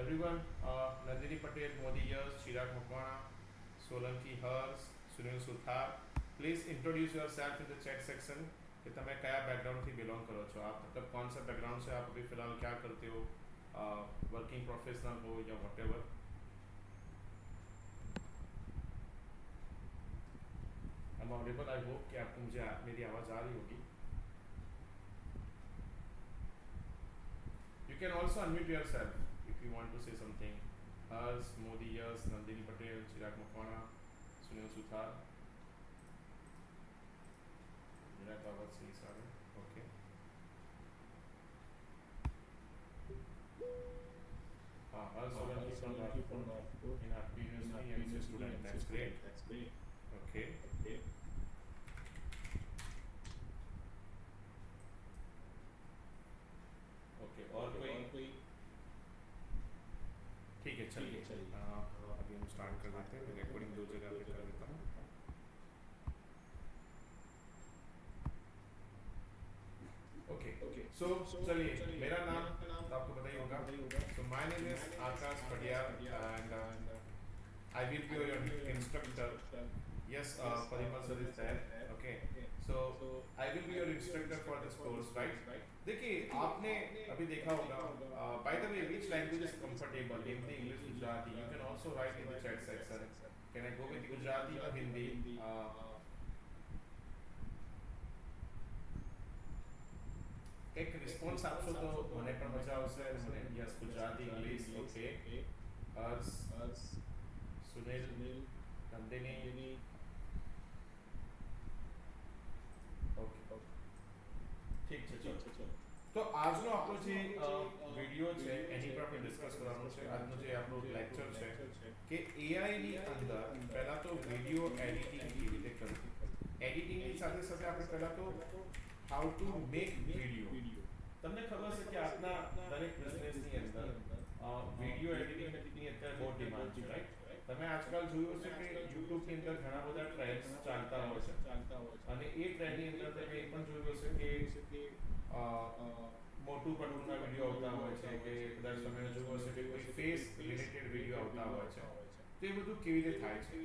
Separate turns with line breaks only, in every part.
everyone. Nandini Patel, Modi Yas, Chirag Makwana, Solanki Hers, Sunil Suthar. Please introduce yourself in the chat section कि तुम्हें क्या background थी belong करो छो आप मतलब कौन सा बैकग्राउंड से आप अभी फ़िलहाल क्या करते हो वर्किंग प्रोफेशनल हो या whatever I am audible I hope कि आपको मुझे मेरी आवाज़ आ रही होगी you can also unmute yourself if you want to say something Harsh Modi yes Nandini Patel Chirag Makwana Sunil Suthar मेरा तो आवाज़ सही सा है okay Solanki from Nagpur in our previously MC student. That's great. Okay. Okay. और कोई ठीक है चलिए अभी हम स्टार्ट कर देते हैं रिकॉर्डिंग दो जगह पे कर देता हूँ ओके सो चलिए मेरा नाम तो आपको पता ही होगा so my name is Akash Patiyar and I will be your instructor yes Parimal sir is there okay so I will be your instructor for this course right देखिए आपने अभी देखा होगा by the way which language is comfortable Hindi English Gujarati you can also write in the chat section can I go with Gujarati or Hindi एक response आपशो तो મને પણ મજા આવશે અને મને યસ ગુજરાતી ઇંગ્લિશ ઓકે હર્ષ સુનિલ નંદિની ઓકે ઠીક છે ચલો તો આજનો આપણો જે વિડિયો છે એની પર આપણે ડિસ્કસ કરવાનું છે આજનો જે આપણો લેક્ચર છે કે એઆઈ ની અંદર પહેલા તો વિડિયો એડિટિંગ કેવી રીતે કરવું એડિટિંગ ની સાથે સાથે આપણે પહેલા તો હાઉ ટુ મેક વિડિયો તમને ખબર છે કે આજના દરેક બિઝનેસ ની અંદર વિડિયો એડિટિંગ ની અત્યારે બહુ ડિમાન્ડ છે રાઈટ તમે આજકાલ જોયું હશે કે YouTube ની અંદર ઘણા બધા ટ્રેન્ડ્સ ચાલતા હોય છે અને એ ટ્રેન્ડ ની અંદર તમે એ પણ જોયું હશે કે મોટું પટુના વિડિયો આવતા હોય છે કે કદાચ તમે જોયું હશે કે કોઈ ફેસ રિલેટેડ વિડિયો આવતા હોય છે તો એ બધું કેવી રીતે થાય છે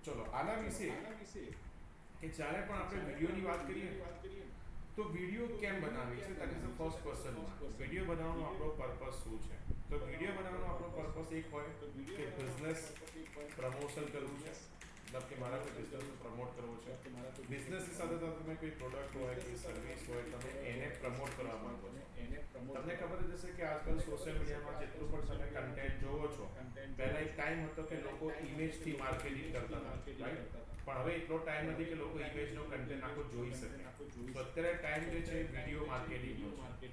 ચલો આના વિશે કે જ્યારે પણ આપણે વિડિયોની વાત કરીએ તો વિડિયો કેમ બનાવી છે that is the first question video બનાવવાનો આપણો પર્પસ શું છે તો વિડિયો બનાવવાનો આપણો પર્પસ એક હોય કે બિઝનેસ પ્રમોશન કરવું છે મતલબ કે મારા કોઈ બિઝનેસ પ્રમોટ કરવો છે બિઝનેસની સાથે સાથે તમે કોઈ પ્રોડક્ટ હોય કોઈ સર્વિસ હોય તમે એને પ્રમોટ કરવા માંગો છો તમને ખબર જ હશે કે આજકાલ સોશિયલ મીડિયામાં જેટલું પણ તમે કન્ટેન્ટ જોવો છો પહેલા એક ટાઈમ હતો કે લોકો ઇમેજથી માર્કેટિંગ કરતા હતા રાઈટ પણ હવે એટલો ટાઈમ નથી કે લોકો ઇમેજનો કન્ટેન્ટ આખો જોઈ શકે તો અત્યારે ટાઈમ જે છે વિડિયો માર્કેટિંગનો છે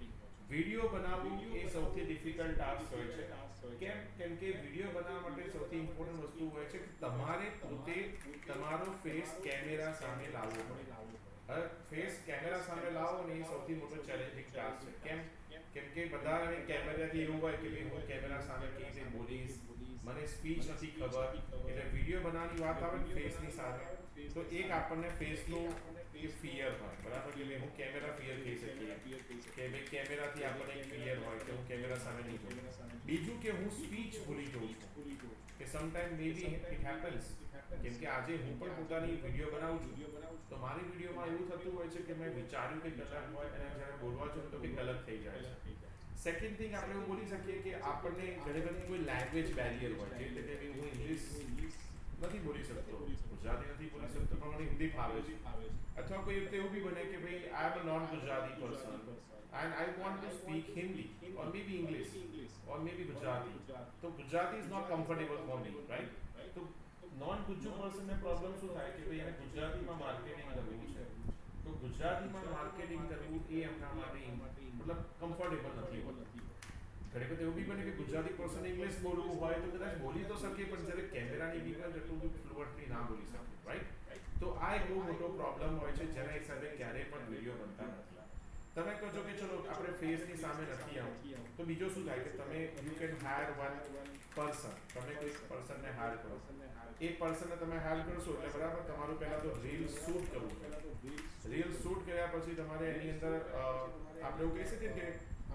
વિડિયો બનાવવું એ સૌથી ડિફિકલ્ટ ટાસ્ક હોય છે કેમ કે વિડિયો બનાવવા માટે સૌથી ઇમ્પોર્ટન્ટ વસ્તુ હોય છે કે તમારે પોતે તમારો ફેસ કેમેરા સામે લાવવો પડે હવે ફેસ કેમેરા સામે લાવો ને એ સૌથી મોટો ચેલેન્જિંગ ટાસ્ક છે કેમ કે બધાને કેમેરાથી એવું હોય કે ભાઈ હું કેમેરા સામે કેવી રીતે બોલીશ મને સ્પીચ નથી ખબર એટલે વિડિયો બનાવવાની વાત આવે ફેસની સામે તો એક આપણને ફેસનું એ ફિયર હોય બરાબર કે હું કેમેરા ફિયર કહી શકીએ કે ભાઈ કેમેરાથી આપણને એક ફિયર હોય કે હું કેમેરા સામે નહીં જોઉં બીજું કે હું સ્પીચ ભૂલી જાઉં છું કે sometime maybe it happens કેમ કે આજે હું પણ પોતાની વિડીયો બનાવું છું તો મારી વિડીયોમાં એવું થતું હોય છે કે મેં વિચાર્યું કે કલાક હોય અને જ્યારે બોલવા છું તો કંઈક અલગ થઈ જાય છે સેકન્ડ થિંગ આપણે એવું બોલી શકીએ કે આપણને ઘણી બધી કોઈ લેંગ્વેજ બેરિયર હોય છે એટલે કે હું ઇંગ્લિશ નથી બોલી શકતો ગુજરાતી નથી બોલી શકતો પણ મને હિન્દી ફાવે છે અથવા કોઈ રીતે એવું બી બને કે ભાઈ I am a non Gujarati person and I want to speak Hindi or maybe English or maybe Gujarati so Gujarati is not comfortable for me right તો નોન ગુજ્જુ પર્સનને પ્રોબ્લેમ શું થાય કે ભાઈ એને ગુજરાતીમાં માર્કેટિંગ કરવું છે તો ગુજરાતીમાં માર્કેટિંગ કરવું એ એમના માટે મતલબ કમ્ફર્ટેબલ નથી હોતું ઘણી વખત એવું બી બને કે ગુજરાતી પર્સન ઇંગ્લિશ બોલવું હોય તો કદાચ બોલી તો શકીએ પણ જ્યારે કેમેરાની બીકર જેટલું ફ્લુઅન્ટલી ના બોલી શકે રાઈટ તો આ એક બહુ મોટો પ્રોબ્લેમ હોય છે જેના હિસાબે ક્યારેય પણ વિડીયો બનતા નથી તમે કહો છો કે ચલો આપણે ફેસની સામે નથી આવું તો બીજો શું થાય કે તમે you can higher one person તમે કોઈ પર્સનને હાયર કરો એ પર્સનને તમે હાયર કરશો એટલે બરાબર તમારું પહેલાં તો રીલ શૂટ કરવું છે રીલ શૂટ કર્યા પછી તમારે એની અંદર આપણે એવું કહી શકીએ કે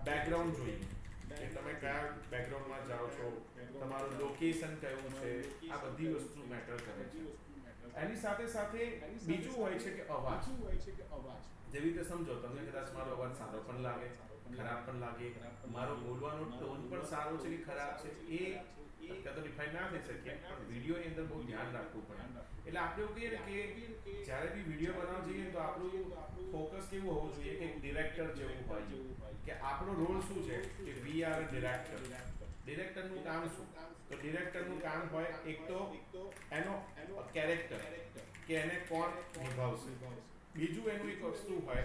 બેકગ્રાઉન્ડ જોઈએ કે તમે કયા કયા બેકગ્રાઉન્ડમાં જાઓ છો, તમારું લોકેશન કયું છે, આ બધી વસ્તુ મેટર કરે છે. એની સાથે સાથે બીજું હોય છે કે અવાજ. જેવી રીતે સમજો તમને કદાચ મારો અવાજ સારો પણ લાગે, ખરાબ પણ લાગે, મારો બોલવાનો ટોન પણ સારો છે કે ખરાબ છે, એ અત્યારે તો ડિફાઇન ના થઈ શકે, પણ વિડીયોની અંદર બહુ ધ્યાન રાખવું પડે. એટલે આપણે એવું કહીએ ને કે જ્યારે બી વિડીયો બનાવવા જઈએ તો આપણું ફોકસ કેવું હોવું જોઈએ કે ડિરેક્ટર જેવું હોય, કે આપણો રોલ શું છે કે વી આર અ ડિરેક્ટર. ડિરેક્ટરનું કામ શું? તો ડિરેક્ટરનું કામ હોય એક તો એનો કેરેક્ટર, કે એને કોણ નિભાવશે. બીજું એનું એક વસ્તુ હોય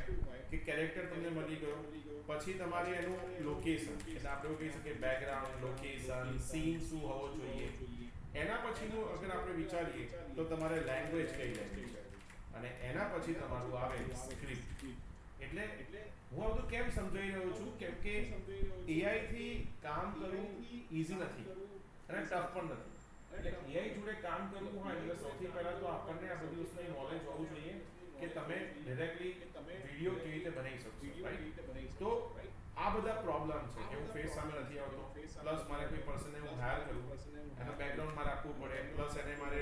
કે કેરેક્ટર તમને મળી ગયો, પછી તમારે એનું લોકેશન, એટલે આપણે એવું કહી શકીએ બેકગ્રાઉન્ડ, લોકેશન, સીન શું હોવો જોઈએ. એના પછીનું અગર આપણે વિચારીએ તો તમારે લેંગ્વેજ કઈ લેંગ્વેજ છે, અને એના પછી તમારું આવે સ્ક્રિપ્ટ. એટલે હું આ બધું કેમ સમજાવી રહ્યો છું, કેમ કે એઆઈ થી કામ કરવું ઈઝી નથી અને ટફ પણ નથી. એટલે એઆઈ જોડે કામ કરવું હોય એટલે સૌથી પહેલા તો આપણને આ બધી વસ્તુની નોલેજ હોવું જોઈએ કે તમે ડાયરેક્ટલી વિડીયો કેવી રીતે બનાવી શકશો, રાઈટ? તો આ બધા પ્રોબ્લેમ છે કે હું ફેસ સામે નથી આવતો, પ્લસ મારે કોઈ પર્સનને હું હાયર કરું, એનો બેકગ્રાઉન્ડ મારે આપવું પડે, પ્લસ એને મારે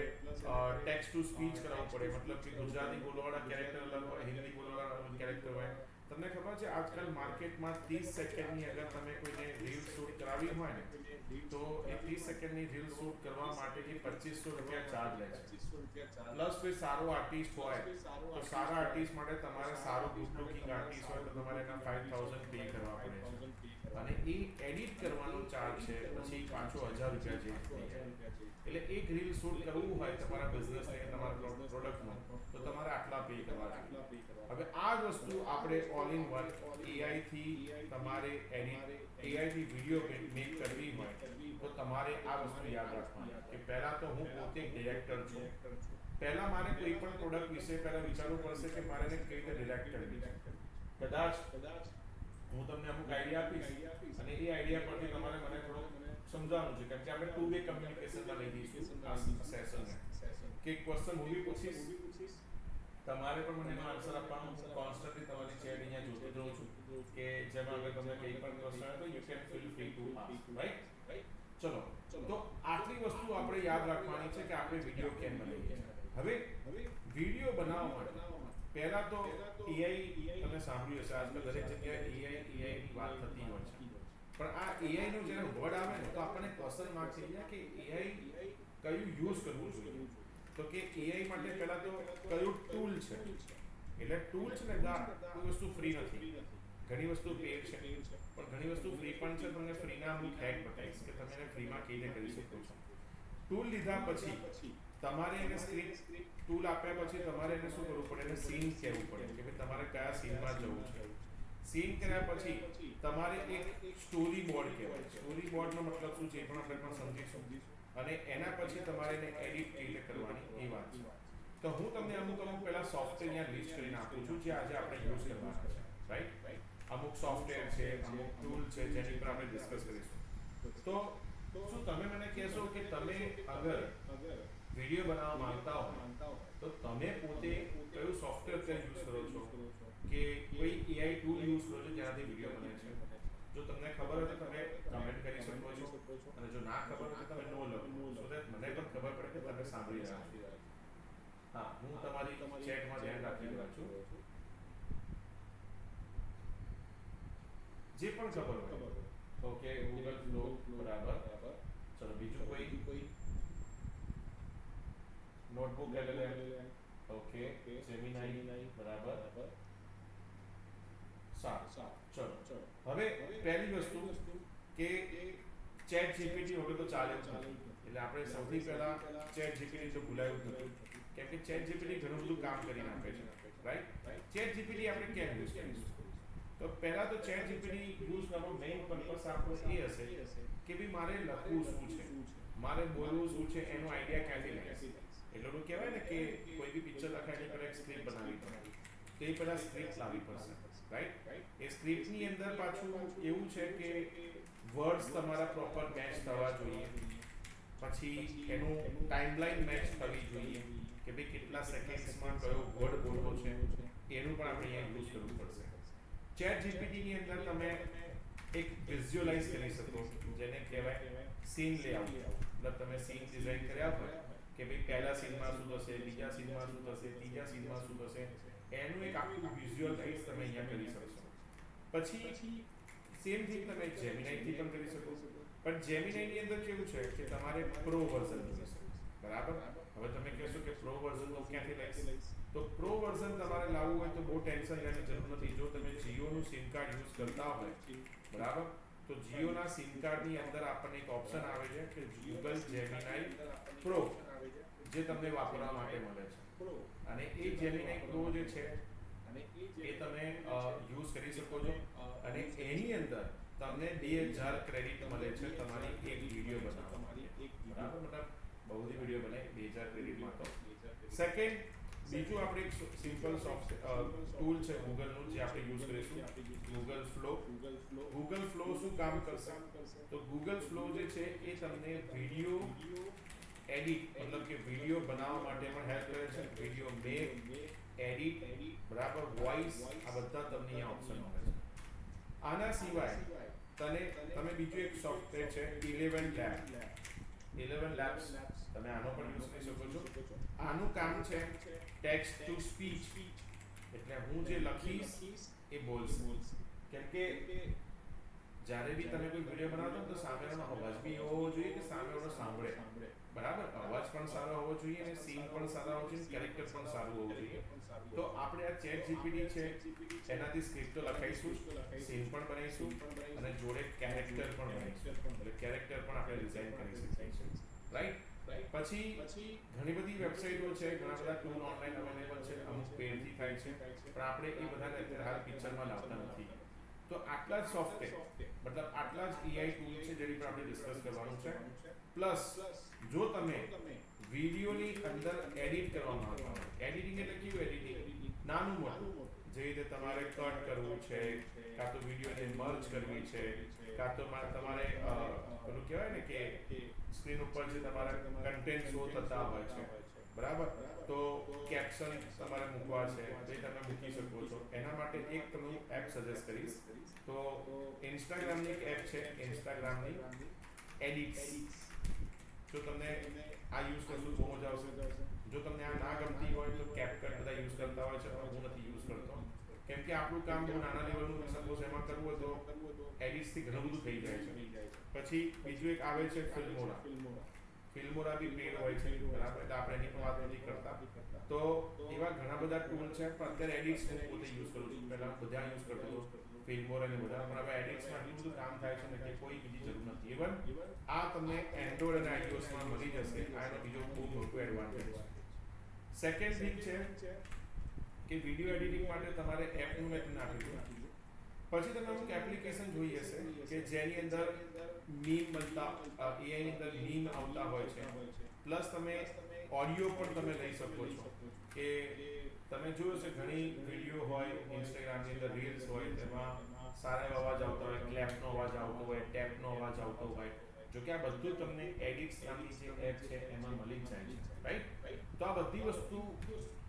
ટેક્સ્ટ ટુ સ્પીચ કરાવવું પડે, મતલબ કે ગુજરાતી બોલવાવાળા કેરેક્ટર અલગ હોય, હિન્દી બોલવાવાળા અલગ કેરેક્ટર હોય. તમને ખબર છે આજકાલ માર્કેટમાં 30 સેકન્ડની અગર તમે કોઈને રીલ શૂટ કરાવી હોય ને, તો એ 30 સેકન્ડની રીલ શૂટ કરવા માટે જે 2500 રૂપિયા ચાર્જ લે છે. પ્લસ કોઈ સારો આર્ટિસ્ટ હોય તો સારા આર્ટિસ્ટ માટે તમારે સારો ગુડ લુકિંગ આર્ટિસ્ટ હોય તો તમારે એના 5000 પે કરવા પડે છે, અને એ એડિટ કરવાનો ચાર્જ છે પછી પાછો 1000 રૂપિયા જે થઈ જાય. એટલે એક રીલ શૂટ કરવું હોય તમારા બિઝનેસને, તમારા પ્રોડક્ટમાં, તો તમારે આટલા પે કરવા જોઈએ. હવે આ જ વસ્તુ આપણે ઓલ ઇન વન એઆઈ થી તમારે એઆઈ થી વિડીયો મેક કરવી હોય તો તમારે આ વસ્તુ યાદ રાખવાની કે પહેલા તો હું પોતે ડિરેક્ટર છું. પહેલા મારે કોઈ પણ પ્રોડક્ટ વિશે પહેલા વિચારવું પડશે કે મારે એને કઈ રીતે ડિરેક્ટ કરવી છે. કદાચ હું તમને અમુક આઈડિયા આપીશ અને એ આઈડિયા પરથી તમારે મને થોડું સમજાવવાનું છે, કારણ કે આપણે 2 વે કમ્યુનિકેશનમાં લઈ જઈશું આ સેશનને. કે ક્વેશ્ચન હું બી પૂછીશ, તમારે પણ મને એનો આન્સર આપવાનો. હું કોન્સ્ટન્ટલી તમારી ચેટ અહીંયા જોતો રહું છું કે જેમાં અગર તમને કંઈ પણ ક્વેશ્ચન હોય તો you can feel free to ask, right? ચલો, તો આટલી વસ્તુ આપણે યાદ રાખવાની છે કે આપણે વિડીયો કેમ બનાવીએ છીએ. હવે વિડીયો બનાવવા માટે પહેલા તો એઆઈ, તમે સાંભળ્યું હશે આજકાલ દરેક જગ્યાએ એઆઈની વાત થતી હોય છે, પણ આ એઆઈનો જ્યારે વર્ડ આવે ને તો આપણને ક્વેશ્ચન માર્ક થઈ જાય કે એઆઈ કયું યુઝ કરવું જોઈએ. તો કે એઆઈ માટે પહેલા તો કયું ટૂલ છે, એટલે ટૂલ છે ને કોઈ વસ્તુ ફ્રી નથી, ઘણી વસ્તુ પેડ છે, પણ ઘણી વસ્તુ ફ્રી પણ છે. તમને ફ્રીના અમુક હેક બતાવીશ કે તમે એને ફ્રીમાં કઈ રીતે કરી શકો છો. ટૂલ લીધા પછી તમારે એને સ્ક્રિપ્ટ ટૂલ આપ્યા પછી તમારે એને શું કરવું પડે, એને સીન કહેવું પડે કે ભાઈ તમારે કયા સીનમાં જવું છે. સીન કર્યા પછી તમારે એક સ્ટોરી બોર્ડ કહેવાય. સ્ટોરી બોર્ડનો મતલબ શું છે એ પણ આપણે પણ સમજીશું, અને એના પછી તમારે એને એડિટ કઈ રીતે કરવાની એ વાત છે. તો હું તમને અમુક પહેલા સોફ્ટવેર અહીંયા લિસ્ટ કરીને આપું છું જે આજે આપણે યુઝ કરવાના છે, રાઈટ? અમુક સોફ્ટવેર છે, અમુક ટૂલ છે જેની પર આપણે ડિસ્કસ કરીશું. તો શું તમે મને કહેશો કે તમે અગર વિડીયો બનાવવા માંગતા હો તો તમે પોતે કયું સોફ્ટવેર અત્યારે યુઝ કરો છો, કે કોઈ એઆઈ ટૂલ યુઝ કરો છો જેનાથી વિડીયો બને છે? જો તમને ખબર હોય તો તમે કમેન્ટ કરી શકો છો, અને જો ના ખબર હોય તો તમે નો લખો, સો દેટ મને પણ ખબર પડે કે તમે સાંભળી રહ્યા છો. હા, હું તમારી ચેટમાં ધ્યાન રાખી રહ્યો છું. જે પણ ખબર હોય, ઓકે, ગૂગલ ફ્લો, બરાબર. ચલો, બીજું કોઈ નોટબુક LLM, ઓકે, જેમિનાઈ, બરાબર. સારું, ચલો. હવે પહેલી વસ્તુ કે ચેટ જીપીટી વગર તો ચાલે જ નથી. એટલે આપણે સૌથી પહેલા ચેટ જીપીટી તો ભૂલાયું જ નથી, કેમ કે ચેટ જીપીટી ઘણું બધું કામ કરી નાખે છે, રાઈટ? ચેટ જીપીટી આપણે કેમ યુઝ કરીશું? તો પહેલા તો ચેટ જીપીટી યુઝ કરવાનો મેઇન પર્પસ આપણો એ હશે કે ભાઈ મારે લખવું શું છે, મારે બોલવું શું છે, એનો આઈડિયા ક્યાંથી લઈશ. એટલે એવું કહેવાય ને કે કોઈ બી પિક્ચર લખાય પહેલાં એક સ્ક્રિપ્ટ બનાવવી પડે, તો એ પહેલાં સ્ક્રિપ્ટ લાવવી પડશે, રાઈટ? એ સ્ક્રિપ્ટની અંદર પાછું એવું છે કે વર્ડ્સ તમારા પ્રોપર મેચ થવા જોઈએ, પછી એનું ટાઈમલાઈન મેચ થવી જોઈએ કે ભાઈ કેટલા સેકન્ડ્સમાં કયો વર્ડ બોલવો છે, એનું પણ આપણે અહીંયા યુઝ કરવું પડશે. ચેટ જીપીટીની અંદર તમે એક વિઝ્યુઅલાઇઝ કરી શકો, જેને કહેવાય સીન લેઆઉટ. મતલબ તમે સીન ડિઝાઇન કર્યા હોય કે ભાઈ પહેલા સીનમાં શું થશે, બીજા સીનમાં શું થશે, ત્રીજા સીનમાં શું થશે, એનું એક આખું વિઝ્યુઅલાઇઝ તમે અહીંયા કરી શકશો. પછી સેમ થિંગ તમે જેમિનાઈથી પણ કરી શકો, પણ જેમિનાઈની અંદર કેવું છે કે તમારે પ્રો વર્ઝન જોઈશે, બરાબર. હવે તમે કહેશો કે પ્રો વર્ઝન તો ક્યાંથી લઈશ, તો પ્રો વર્ઝન તમારે લાવવું હોય તો બહુ ટેન્શન લેવાની જરૂર નથી. જો તમે જીઓનું સિમ કાર્ડ યુઝ કરતા હોય, બરાબર, તો જીઓના સિમ કાર્ડની અંદર આપણને એક ઓપ્શન આવે છે કે ગૂગલ જેમિનાઈ પ્રો, જે તમને વાપરવા માટે મળે છે. અને એ જેમિનાઈ પ્રો જે છે એ તમે યુઝ કરી શકો છો. અને એની અંદર તમને 2000 ક્રેડિટ મળે છે તમારી એક વિડીયો બનાવવા માટે, બરાબર. મતલબ બહુ બધી વિડીયો બનાવી 2000 ક્રેડિટમાં. તો સેકન્ડ, બીજું આપણે એક સિમ્પલ ટૂલ છે ગૂગલનું, જે આપણે યુઝ કરીશું, ગૂગલ ફ્લો. ગૂગલ ફ્લો શું કામ કરશે, તો ગૂગલ ફ્લો જે છે એ તમને વિડીયો એડિટ, મતલબ કે વિડીયો બનાવવા માટે પણ હેલ્પ કરે છે. વિડીયો મેક, એડિટ, બરાબર, વોઇસ, આ બધા તમને અહીંયા ઓપ્શન મળે છે. આના સિવાય તમે બીજું એક સોફ્ટવેર છે 11 લેબ. 11 લેબ્સ, તમે આનો પણ યુઝ કરી શકો છો. આનું કામ છે ટેક્સ્ટ ટુ સ્પીચ, એટલે હું જે લખીશ એ બોલશે. કેમ કે જ્યારે બી તમે કોઈ વિડીયો બનાવતો તો સામેનો અવાજ બી એવો હોવો જોઈએ કે સામેવાળો સાંભળે, બરાબર. અવાજ પણ સારો હોવો જોઈએ અને સીન પણ સારા હોવો જોઈએ, કેરેક્ટર પણ સારું હોવું જોઈએ. તો આપણે આ ચેટ જીપીટી છે એનાથી સ્ક્રિપ્ટ તો લખાઈશું, સીન પણ બનાવીશું અને જોડે કેરેક્ટર પણ બનાવીશું. એટલે કેરેક્ટર પણ આપણે ડિઝાઇન કરી શકીએ છીએ, રાઈટ. પછી ઘણી બધી વેબસાઇટો છે, ઘણા બધા ટૂલ ઓનલાઈન અવેલેબલ છે, અમુક પેડથી થાય છે, પણ આપણે એ બધાને અત્યારે હાલ પિક્ચરમાં લાવતા નથી. તો આટલા જ સોફ્ટવેર, મતલબ આટલા જ એઆઈ ટૂલ છે જેની પર આપણે ડિસ્કસ કરવાનું છે. પ્લસ જો તમે વિડીયોની અંદર એડિટ કરવા માંગતા હોય, એડિટિંગ એટલે કેવું એડિટિંગ, નાનું મોટું, જે રીતે તમારે કટ કરવું છે, કાં તો વિડીયોને મર્જ કરવી છે, કાં તો તમારે પેલું કહેવાય ને કે સ્ક્રીન ઉપર જે તમારા કન્ટેન્ટ શો થતા હોય છે, બરાબર, તો કેપ્શન તમારે મૂકવા છે તો એ તમે મૂકી શકો છો. એના માટે એક તમને હું એપ સજેસ્ટ કરીશ. તો ઇન્સ્ટાગ્રામની એક એપ છે, ઇન્સ્ટાગ્રામની એડિટ્સ. જો તમને આ યુઝ કરશું બહુ મજા આવશે. જો તમને આ ના ગમતી હોય તો કેપકટ બધા યુઝ કરતા હોય છે, પણ હું નથી યુઝ કરતો. કેમ કે આપણું કામ બહુ નાના લેવલનું સપોઝ એમાં કરવું હોય તો એડિટ્સથી ઘણું બધું થઈ જાય છે. પછી બીજું એક આવે છે ફિલ્મોરા. ફિલ્મોરા બી પેડ હોય છે, બરાબર, એટલે આપણે એની પણ વાત નથી કરતા. તો એવા ઘણા બધા ટૂલ છે, પણ અત્યારે એડિટ્સ હું પોતે યુઝ કરું છું. પહેલાં બધા યુઝ કરતો હતો ફિલ્મોરા અને બધા, પણ હવે એડિટ્સમાં એટલું બધું કામ થાય છે ને કે કોઈ બીજી જરૂર નથી. ઇવન આ તમને એન્ડ્રોઇડ અને આઈઓએસમાં મળી જશે. આ એનો બીજો ખૂબ મોટો એડવાન્ટેજ છે. સેકન્ડ થિંગ છે કે વિડીયો એડિટિંગ માટે તમારે એપનું મેં તમને આપી દીધું. પછી તમે અમુક એપ્લિકેશન જોઈ હશે કે જેની અંદર મીમ બનતા, એઆઈની અંદર મીમ આવતા હોય છે. પ્લસ તમે ઓડિયો પણ તમે લઈ શકો છો. કે તમે જોયું છે ઘણી વિડીયો હોય ઇન્સ્ટાગ્રામની અંદર, રીલ્સ હોય, તેમાં સારા એવા અવાજ આવતા હોય, ક્લેપનો અવાજ આવતો હોય, ટેપનો અવાજ આવતો હોય. જો કે આ બધું તમને એડિટ્સ નામની જે એપ છે એમાં મળી જ જાય છે, રાઈટ. તો આ બધી વસ્તુ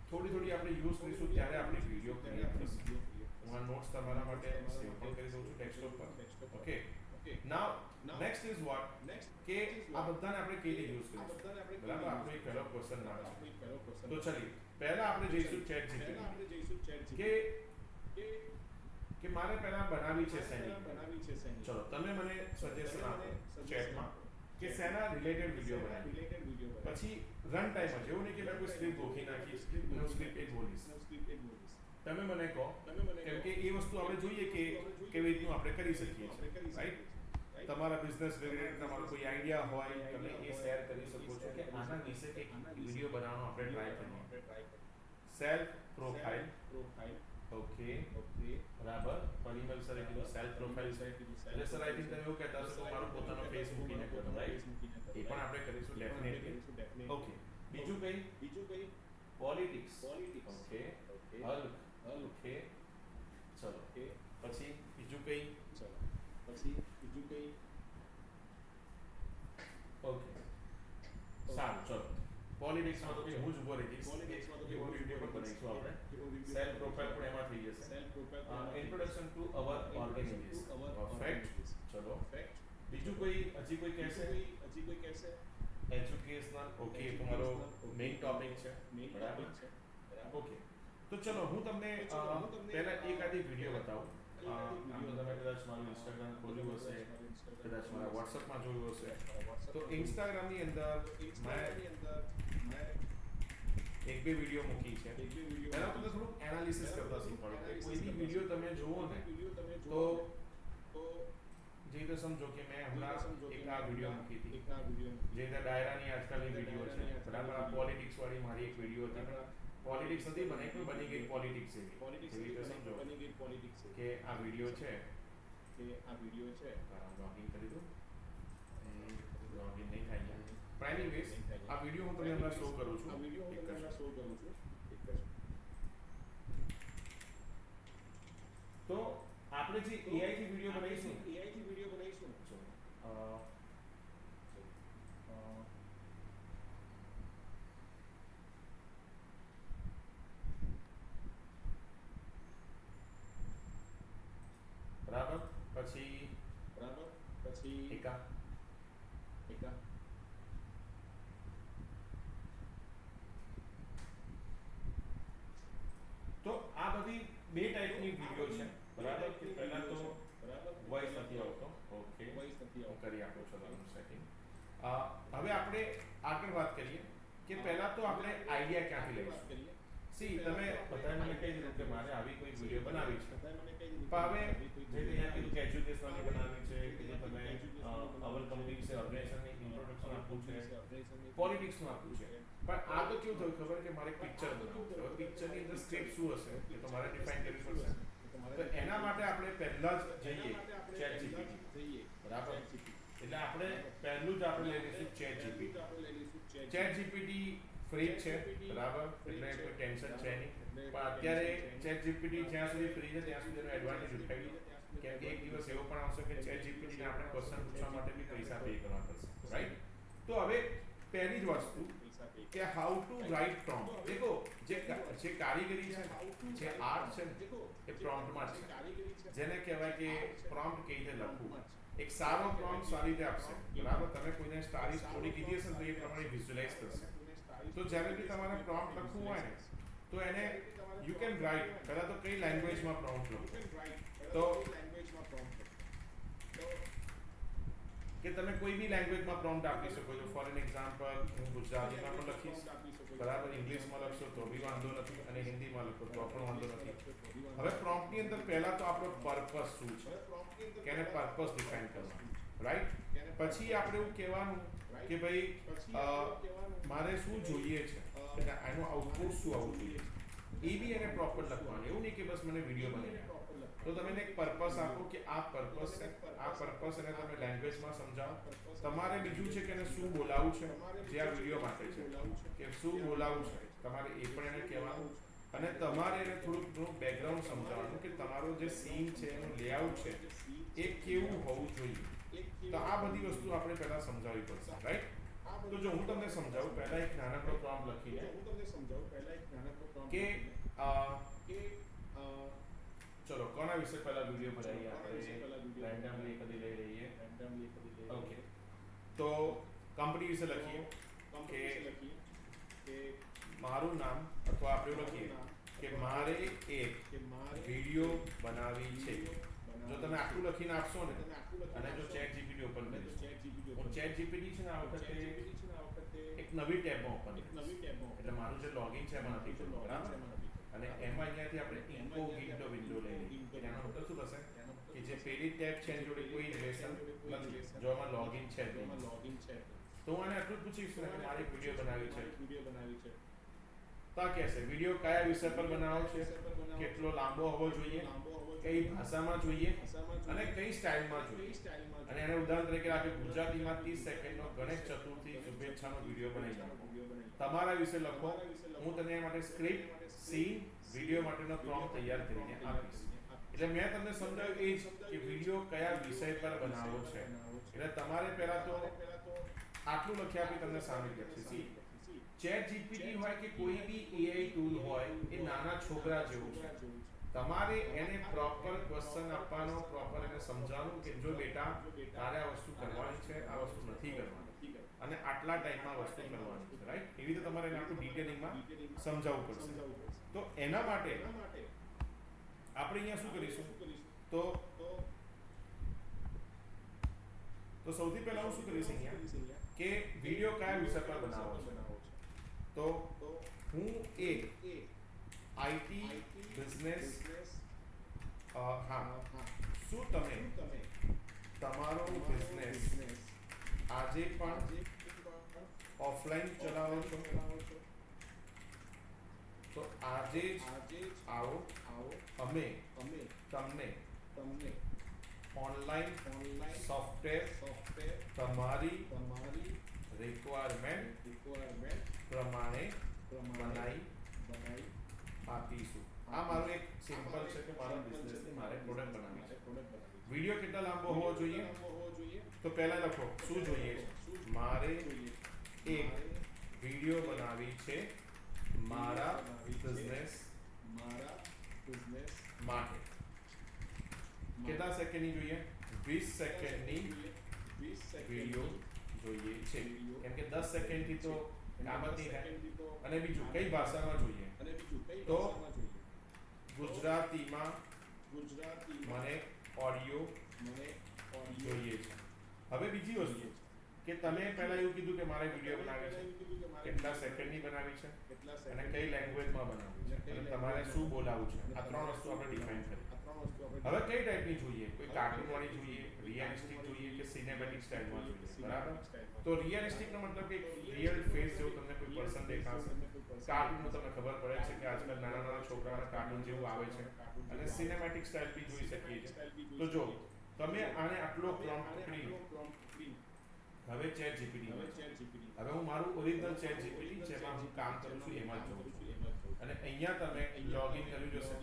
થોડી આપણે યુઝ કરીશું ત્યારે આપણે વિડીયો ક્રિએટ કરીશું. હું આ નોટ્સ તમારા માટે સેવ પણ કરી દઉં છું ડેસ્કટોપ પર. Okay, now next is what, કે આ બધાને આપણે કઈ રીતે યુઝ કરીશું, બરાબર. આપણો એક પહેલો ક્વેશ્ચન ના છે. તો ચલીએ પહેલા આપણે જઈશું ચેટ જીપીટી કે મારે પહેલા બનાવી છે શેની. ચલો તમે મને સજેશન આપો ચેટમાં કે શેના રિલેટેડ વિડીયો બનાવી. પછી રન ટાઈમ જ, એવું નહીં કે મેં કોઈ સ્ક્રિપ્ટ ગોખી નાખીશ, હું સ્ક્રિપ્ટ એક બોલીશ. તમે મને કહો, કેમ કે એ વસ્તુ આપણે જોઈએ કે કેવી રીતનું આપણે કરી શકીએ છીએ, રાઈટ. તમારા બિઝનેસ રિલેટેડ તમારો કોઈ આઈડિયા હોય, તમે એ શેર કરી શકો છો કે આના વિશે એક વિડીયો બનાવવાનો આપણે ટ્રાય કરીએ. સેલ્ફ પ્રોફાઇલ, ઓકે, બરાબર. પરિમલ સરે કીધું સેલ્ફ પ્રોફાઇલ છે, એટલે સર આઈ થિંક તમે એવું કહેતા હશો કે મારું પોતાનો ફેસ મૂકીને કરો, રાઈટ. એ પણ આપણે કરીશું ડેફિનેટલી. ઓકે, બીજું કઈ પોલિટિક્સ, ઓકે, હલ્ક, ઓકે, ચલો. પછી બીજું કઈ, ઓકે, સારું. ચલો પોલિટિક્સમાં તો હું જ ઉભો રહી જઈશ, એવો વિડીયો પણ બનાવીશું આપણે. સેલ્ફ પ્રોફાઇલ પણ એમાં થઈ જશે. Introduction to our organization. Perfect. ચલો બીજું કોઈ હજી કોઈ કહેશે? એજ્યુકેશનલ. ઓકે, તમારો મેઇન ટોપિક છે, બરાબર. ઓકે, તો ચલો હું તમને પહેલા એક આધી વિડીયો બતાવું. આમ તો તમે કદાચ મારું ઇન્સ્ટાગ્રામ ખોલ્યું હશે, કદાચ મારા વોટ્સઅપમાં જોયું હશે. તો ઇન્સ્ટાગ્રામની અંદર મેં એક બે વિડીયો મૂકી છે. પહેલા તમને થોડુંક એનાલિસિસ કરતા શીખવાડું કે કોઈ બી વિડીયો તમે જુઓ ને તો જે રીતે સમજો કે મેં હમણાં એક આ વિડીયો મૂકી હતી, જે રીતે ડાયરાની આજકાલની વિડીયો છે, બરાબર. આ પોલિટિક્સ વાળી મારી એક વિડીયો હતી. પોલિટિક્સ નથી બની, પણ બની ગઈ પોલિટિક્સ એવી. જેવી રીતે સમજો કે આ વિડીયો છે, લોગિન કરી દો. લોગિન નહીં થાય છે. પણ એનીવેઝ આ વિડીયો હું તમને હમણાં શો કરું છું. તો આપણે જે AI થી વિડીયો બનાવીશું, બરાબર. પછી એકા તો આ બધી બે ટાઈપની વિડીયો છે, બરાબર. પહેલા તો વોઇસ નથી આવતો. ઓકે, હું કરી આપું છું તમને સેટિંગ. હવે આપણે આગળ વાત કરીએ કે પહેલા તો આપણે આઈડિયા ક્યાંથી લઈશું. સી તમે બધાએ મને કહી દીધું કે મારે આવી કોઈ વિડીયો બનાવી છે, પણ હવે જે અહીંયા કીધું કે એજ્યુકેશનની બનાવી છે, કે જે તમે અવર કંપની વિશે ઓર્ગેનાઇઝેશનની ઇન્ટ્રોડક્શન આપવું છે, પોલિટિક્સનું આપવું છે. પણ આ તો કેવું થયું ખબર કે મારે પિક્ચર બનાવવું છે. હવે પિક્ચરની અંદર સ્ક્રિપ્ટ શું હશે એ તો મારે ડિફાઇન કરવી પડશે. તો એના માટે આપણે પહેલા જ જઈએ ChatGPT, બરાબર. એટલે આપણે પહેલું જ આપણે લઈ લઈશું ChatGPT. ChatGPT ફ્રી છે, બરાબર, એટલે કોઈ ટેન્શન છે નહીં. પણ અત્યારે ChatGPT જ્યાં સુધી ફ્રી છે ત્યાં સુધી એનો એડવાન્ટેજ ઉઠાવી. કેમ કે એક દિવસ એવો પણ આવશે કે ChatGPT ને આપણે ક્વેશ્ચન પૂછવા માટે બી પૈસા પે કરવા પડશે, રાઈટ. તો હવે પહેલી જ વસ્તુ કે હાઉ ટુ રાઇટ પ્રોમ્પ્ટ. દેખો જે કારીગરી છે, જે આર્ટ છે ને, એ પ્રોમ્પ્ટમાં છે. જેને કહેવાય કે પ્રોમ્પ્ટ કઈ રીતે લખવું. એક સારો પ્રોમ્પ્ટ સારી રીતે આપશે, બરાબર. તમે કોઈને સારી સ્ટોરી કીધી હશે તો એ પ્રમાણે વિઝ્યુઅલાઇઝ કરશે. તો જ્યારે બી તમારે પ્રોમ્પ્ટ લખવું હોય ને તો એને યુ કેન રાઇટ. પહેલા તો કઈ લેંગ્વેજમાં પ્રોમ્પ્ટ લખો, તો કે તમે કોઈ બી લેંગ્વેજમાં પ્રોમ્પ્ટ આપી શકો છો. ફોર એન એક્ઝામ્પલ હું ગુજરાતીમાં પણ લખીશ, બરાબર. ઇંગ્લિશમાં લખશો તો બી વાંધો નથી, અને હિન્દીમાં લખો તો પણ વાંધો નથી. હવે પ્રોમ્પ્ટની અંદર પહેલા તો આપણો પર્પસ શું છે, કે એને પર્પસ ડિફાઇન કરવાનું, રાઈટ. પછી આપણે એવું કહેવાનું કે ભાઈ મારે શું જોઈએ છે, એટલે એનું આઉટપુટ શું આવવું જોઈએ, એ બી એને પ્રોપર લખવાનું. એવું નહીં કે બસ મને વિડીયો બનાવી આપો. તો તમે એને એક પર્પસ આપો કે આ પર્પસ છે, આ પર્પસ એને તમે લેંગ્વેજમાં સમજાવો. તમારે બીજું છે કે એને શું બોલાવવું છે, જે આ વિડીયો માટે છે, કે શું બોલાવવું છે તમારે એ પણ એને કહેવાનું. અને તમારે એને થોડુંક બેકગ્રાઉન્ડ સમજાવવાનું કે તમારો જે સીન છે એનું લેઆઉટ છે એ કેવું હોવું જોઈએ. તો આ બધી વસ્તુ આપણે પહેલા સમજાવવી પડશે, રાઈટ. તો જો હું તમને સમજાવું, પહેલા એક નાનકડો પ્રોમ્પ્ટ લખીને કે ચલો કોના વિશે પહેલા વિડીયો બનાવીએ આપણે. રેન્ડમલી કદી લઈ લઈએ. ઓકે, તો કંપની વિશે લખીએ કે મારું નામ, અથવા આપણે લખીએ કે મારે એક વિડીયો બનાવી છે. જો તમે આટલું લખીને આપશો ને, અને જો ChatGPT ઓપન કરીશ, હું ChatGPT છે ને આ વખતે એક નવી ટેબમાં ઓપન કરીશ. એટલે મારું જે લોગિન છે એમાં નથી કરવું, બરાબર. અને એમાં અહીંયાથી આપણે ઇન્કોગ્નિટો વિન્ડો લઈ લઈએ. એનો મતલબ શું થશે કે જે પેલી ટેબ છે એની જોડે કોઈ રિલેશન નથી, જો આમાં લોગિન છે. તો હું આને આટલું જ પૂછીશ કે મારે એક વિડીયો બનાવી છે. તો કહેશે વિડીયો કયા વિષય પર બનાવો છે, કેટલો લાંબો હોવો જોઈએ, કઈ ભાષામાં જોઈએ, અને કઈ સ્ટાઇલમાં જોઈએ. અને એને ઉદાહરણ તરીકે આપણે ગુજરાતીમાં 30 સેકન્ડનો ગણેશ ચતુર્થી શુભેચ્છાનો વિડીયો બનાવી નાખો. તમારા વિશે લખો. હું તમને એ માટે સ્ક્રિપ્ટ, સીન, વિડીયો માટેનો પ્રોમ્પ્ટ તૈયાર કરીને આપીશ. એટલે મેં તમને સમજાવ્યું એ જ કે વિડીયો કયા વિષય પર બનાવવો છે. એટલે તમારે પહેલા તો આટલું લખ્યા પછી તમને સામે લખશે. સી ચેટ જીપીટી હોય કે કોઈ બી એઆઈ ટૂલ હોય એ નાના છોકરા જેવું છે. તમારે એને પ્રોપર ક્વેશ્ચન આપવાનો, પ્રોપર એને સમજાવવાનું કે જો બેટા તારે આ વસ્તુ કરવાની છે, આ વસ્તુ નથી કરવાની અને આટલા ટાઈમમાં વસ્તુ કરવાની છે, રાઈટ? એવી રીતે તમારે એને આખું ડિટેલિંગમાં સમજાવવું પડશે. તો એના માટે આપણે અહીંયા શું કરીશું, તો સૌથી પહેલા હું શું કરીશ અહીંયા કે વિડીયો કયા વિષય પર બનાવવો છે. તો હું એક આઈટી બિઝનેસ શું તમે તમારો બિઝનેસ આજે પણ ઓફલાઈન ચલાવો છો? તો આજે જ આવો, અમે તમને ઓનલાઈન સોફ્ટવેર તમારી રિક્વાયરમેન્ટ પ્રમાણે બનાવી આપીશું. આ મારું એક સિમ્પલ છે કે મારા બિઝનેસની મારે પ્રોડક્ટ બનાવવી છે. વિડીયો કેટલા લાંબો હોવો જોઈએ? તો પહેલા લખો શું જોઈએ છે. મારે એક વિડીયો બનાવી છે મારા બિઝનેસ માટે. કેટલા સેકન્ડની જોઈએ? 20 સેકન્ડની વિડીયો જોઈએ છે, કેમ કે 10 સેકન્ડથી તો કામ જ નહીં થાય. અને બીજું કઈ ભાષામાં જોઈએ? તો ગુજરાતીમાં મને ઓડિયો જોઈએ છે. હવે બીજી વસ્તુ કે તમે પહેલા એવું કીધું કે મારે વિડીયો બનાવી છે, કેટલા સેકન્ડની બનાવી છે અને કઈ લેંગ્વેજમાં બનાવવી છે અને તમારે શું બોલાવવું છે. આ ત્રણ વસ્તુ આપણે ડિફાઇન કરી. હવે કઈ ટાઈપની જોઈએ? કોઈ કાર્ટૂન વાળી જોઈએ, રિયલિસ્ટિક જોઈએ કે સિનેમેટિક સ્ટાઇલમાં જોઈએ? બરાબર. તો રિયલિસ્ટિક નો મતલબ કે રિયલ ફેસ જેવું તમને કોઈ પર્સન દેખાશે. કાર્ટૂન તમને ખબર પડે છે કે આજકાલ નાના નાના છોકરાઓના કાર્ટૂન જેવું આવે છે. અને સિનેમેટિક સ્ટાઇલ બી જોઈ શકીએ છીએ. તો જો તમે આને આટલો પ્રોમ્પ્ટ પકડી હવે ચેટ જીપીટી હવે હું મારું ઓરિજિનલ ચેટ જીપીટી જેમાં હું કામ કરું છું એમાં જ જોઉં છું. અને અહીંયા તમે લોગિન કર્યું જશે.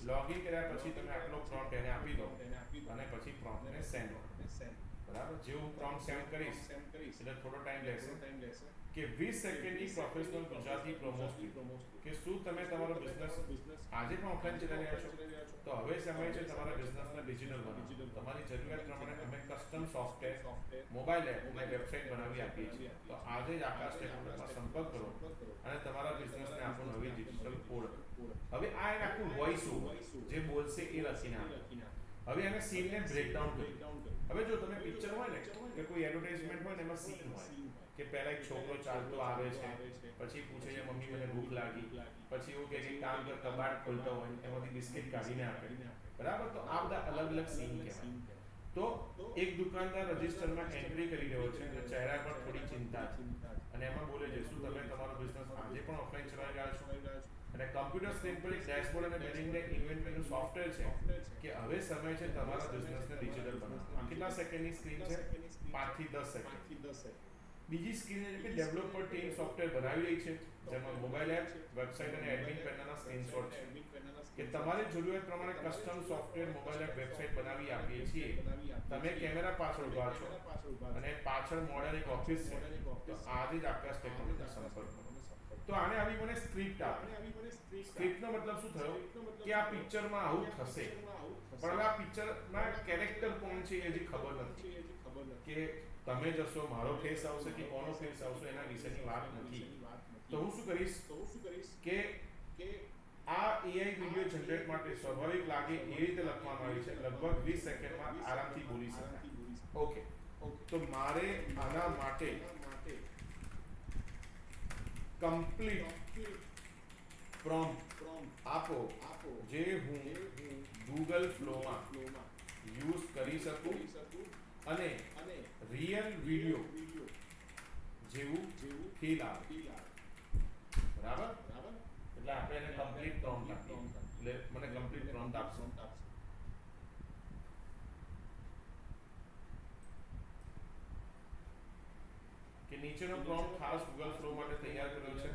લોગિન કર્યા પછી તમે આટલો પ્રોમ્પ્ટ એને આપી દો અને પછી પ્રોમ્પ્ટને સેન્ડ કરો. બરાબર. જેવું હું પ્રોમ્પ્ટ સેન્ડ કરીશ એટલે થોડો ટાઈમ લેશે કે 20 સેકન્ડની પ્રોફેશનલ ગુજરાતી પ્રોમો કે શું તમે તમારો બિઝનેસ આજે પણ ઓફલાઈન ચલાવી રહ્યા છો? તો હવે સમય છે તમારા બિઝનેસને ડિજિટલ બનાવવાનો. તમારી જરૂરિયાત પ્રમાણે અમે કસ્ટમ સોફ્ટવેર, મોબાઈલ એપ અને વેબસાઇટ બનાવી આપીએ છીએ. તો આજે જ આકાશ ટેકનોલોજીમાં સંપર્ક કરો અને તમારા બિઝનેસને આપો નવી ડિજિટલ ઓળખ. હવે આ એક આખું વોઇસ ઓવર જે બોલશે એ લખીને આપો. હવે એને સીનને બ્રેકડાઉન કર્યું. હવે જો તમે પિક્ચર હોય ને કે કોઈ એડવર્ટાઇઝમેન્ટ હોય ને એમાં સીન હોય કે પહેલા એક છોકરો ચાલતો આવે છે, પછી પૂછે છે મમ્મી મને ભૂખ લાગી, પછી એવું કે કામ કર કબાટ ખોલતો હોય એમાંથી બિસ્કિટ કાઢીને આપે. બરાબર. તો આ બધા અલગ અલગ સીન કહેવાય. તો એક દુકાનદાર રજિસ્ટરમાં એન્ટ્રી કરી રહ્યો છે અને ચહેરા પર થોડી ચિંતા છે અને એમાં બોલે છે શું તમે તમારો બિઝનેસ આજે પણ ઓફલાઈન ચલાવી રહ્યા છો? અને કમ્પ્યુટર સ્ક્રીન પર એક ડેશબોર્ડ અને બિલિંગ ઇન્વેન્ટરીનું સોફ્ટવેર છે કે હવે સમય છે તમારા બિઝનેસને ડિજિટલ બનાવવાનો. આ કેટલા સેકન્ડની સ્ક્રીન છે? 5 થી 10 સેકન્ડ. બીજી સ્ક્રીન એટલે કે ડેવલપર ટીમ સોફ્ટવેર બનાવી રહી છે જેમાં મોબાઈલ એપ, વેબસાઇટ અને એડમિન પેનલના સ્ક્રીનશોટ છે કે તમારી જરૂરિયાત પ્રમાણે custom software, mobile app, website બનાવી આપીએ છીએ. તમે કેમેરા પાછળ ઉભા છો અને પાછળ મોડેલ એક ઓફિસ છે. તો આજે જ આકાશ ટેકનોલોજીનો સંપર્ક કરો. તો આને આવી મને સ્ક્રિપ્ટ આપે. સ્ક્રિપ્ટનો મતલબ શું થયો કે આ પિક્ચરમાં આવું થશે, પણ આ પિક્ચરના કેરેક્ટર કોણ છે એ હજી ખબર નથી. કે તમે જશો મારો ફેસ આવશે કે કોનો ફેસ આવશે એના વિશેની વાત નથી. તો હું શું કરીશ કે આ એઆઈ વિડીયો જનરેટ માટે સ્વાભાવિક લાગે એ રીતે લખવામાં આવી છે. લગભગ 20 સેકન્ડમાં આરામથી બોલી શકાય. ઓકે. તો મારે આના માટે કમ્પ્લીટ પ્રોમ્પ્ટ આપો જે હું ગૂગલ ફ્લોમાં યુઝ કરી શકું અને રિયલ વિડીયો જેવું ફીલ આવે. બરાબર. એટલે આપણે એને કમ્પ્લીટ પ્રોમ્પ્ટ આપીએ એટલે મને કમ્પ્લીટ પ્રોમ્પ્ટ આપશે. કે નીચેનો પ્રોમ્પ્ટ ખાસ ગૂગલ ફ્લો માટે તૈયાર કર્યો છે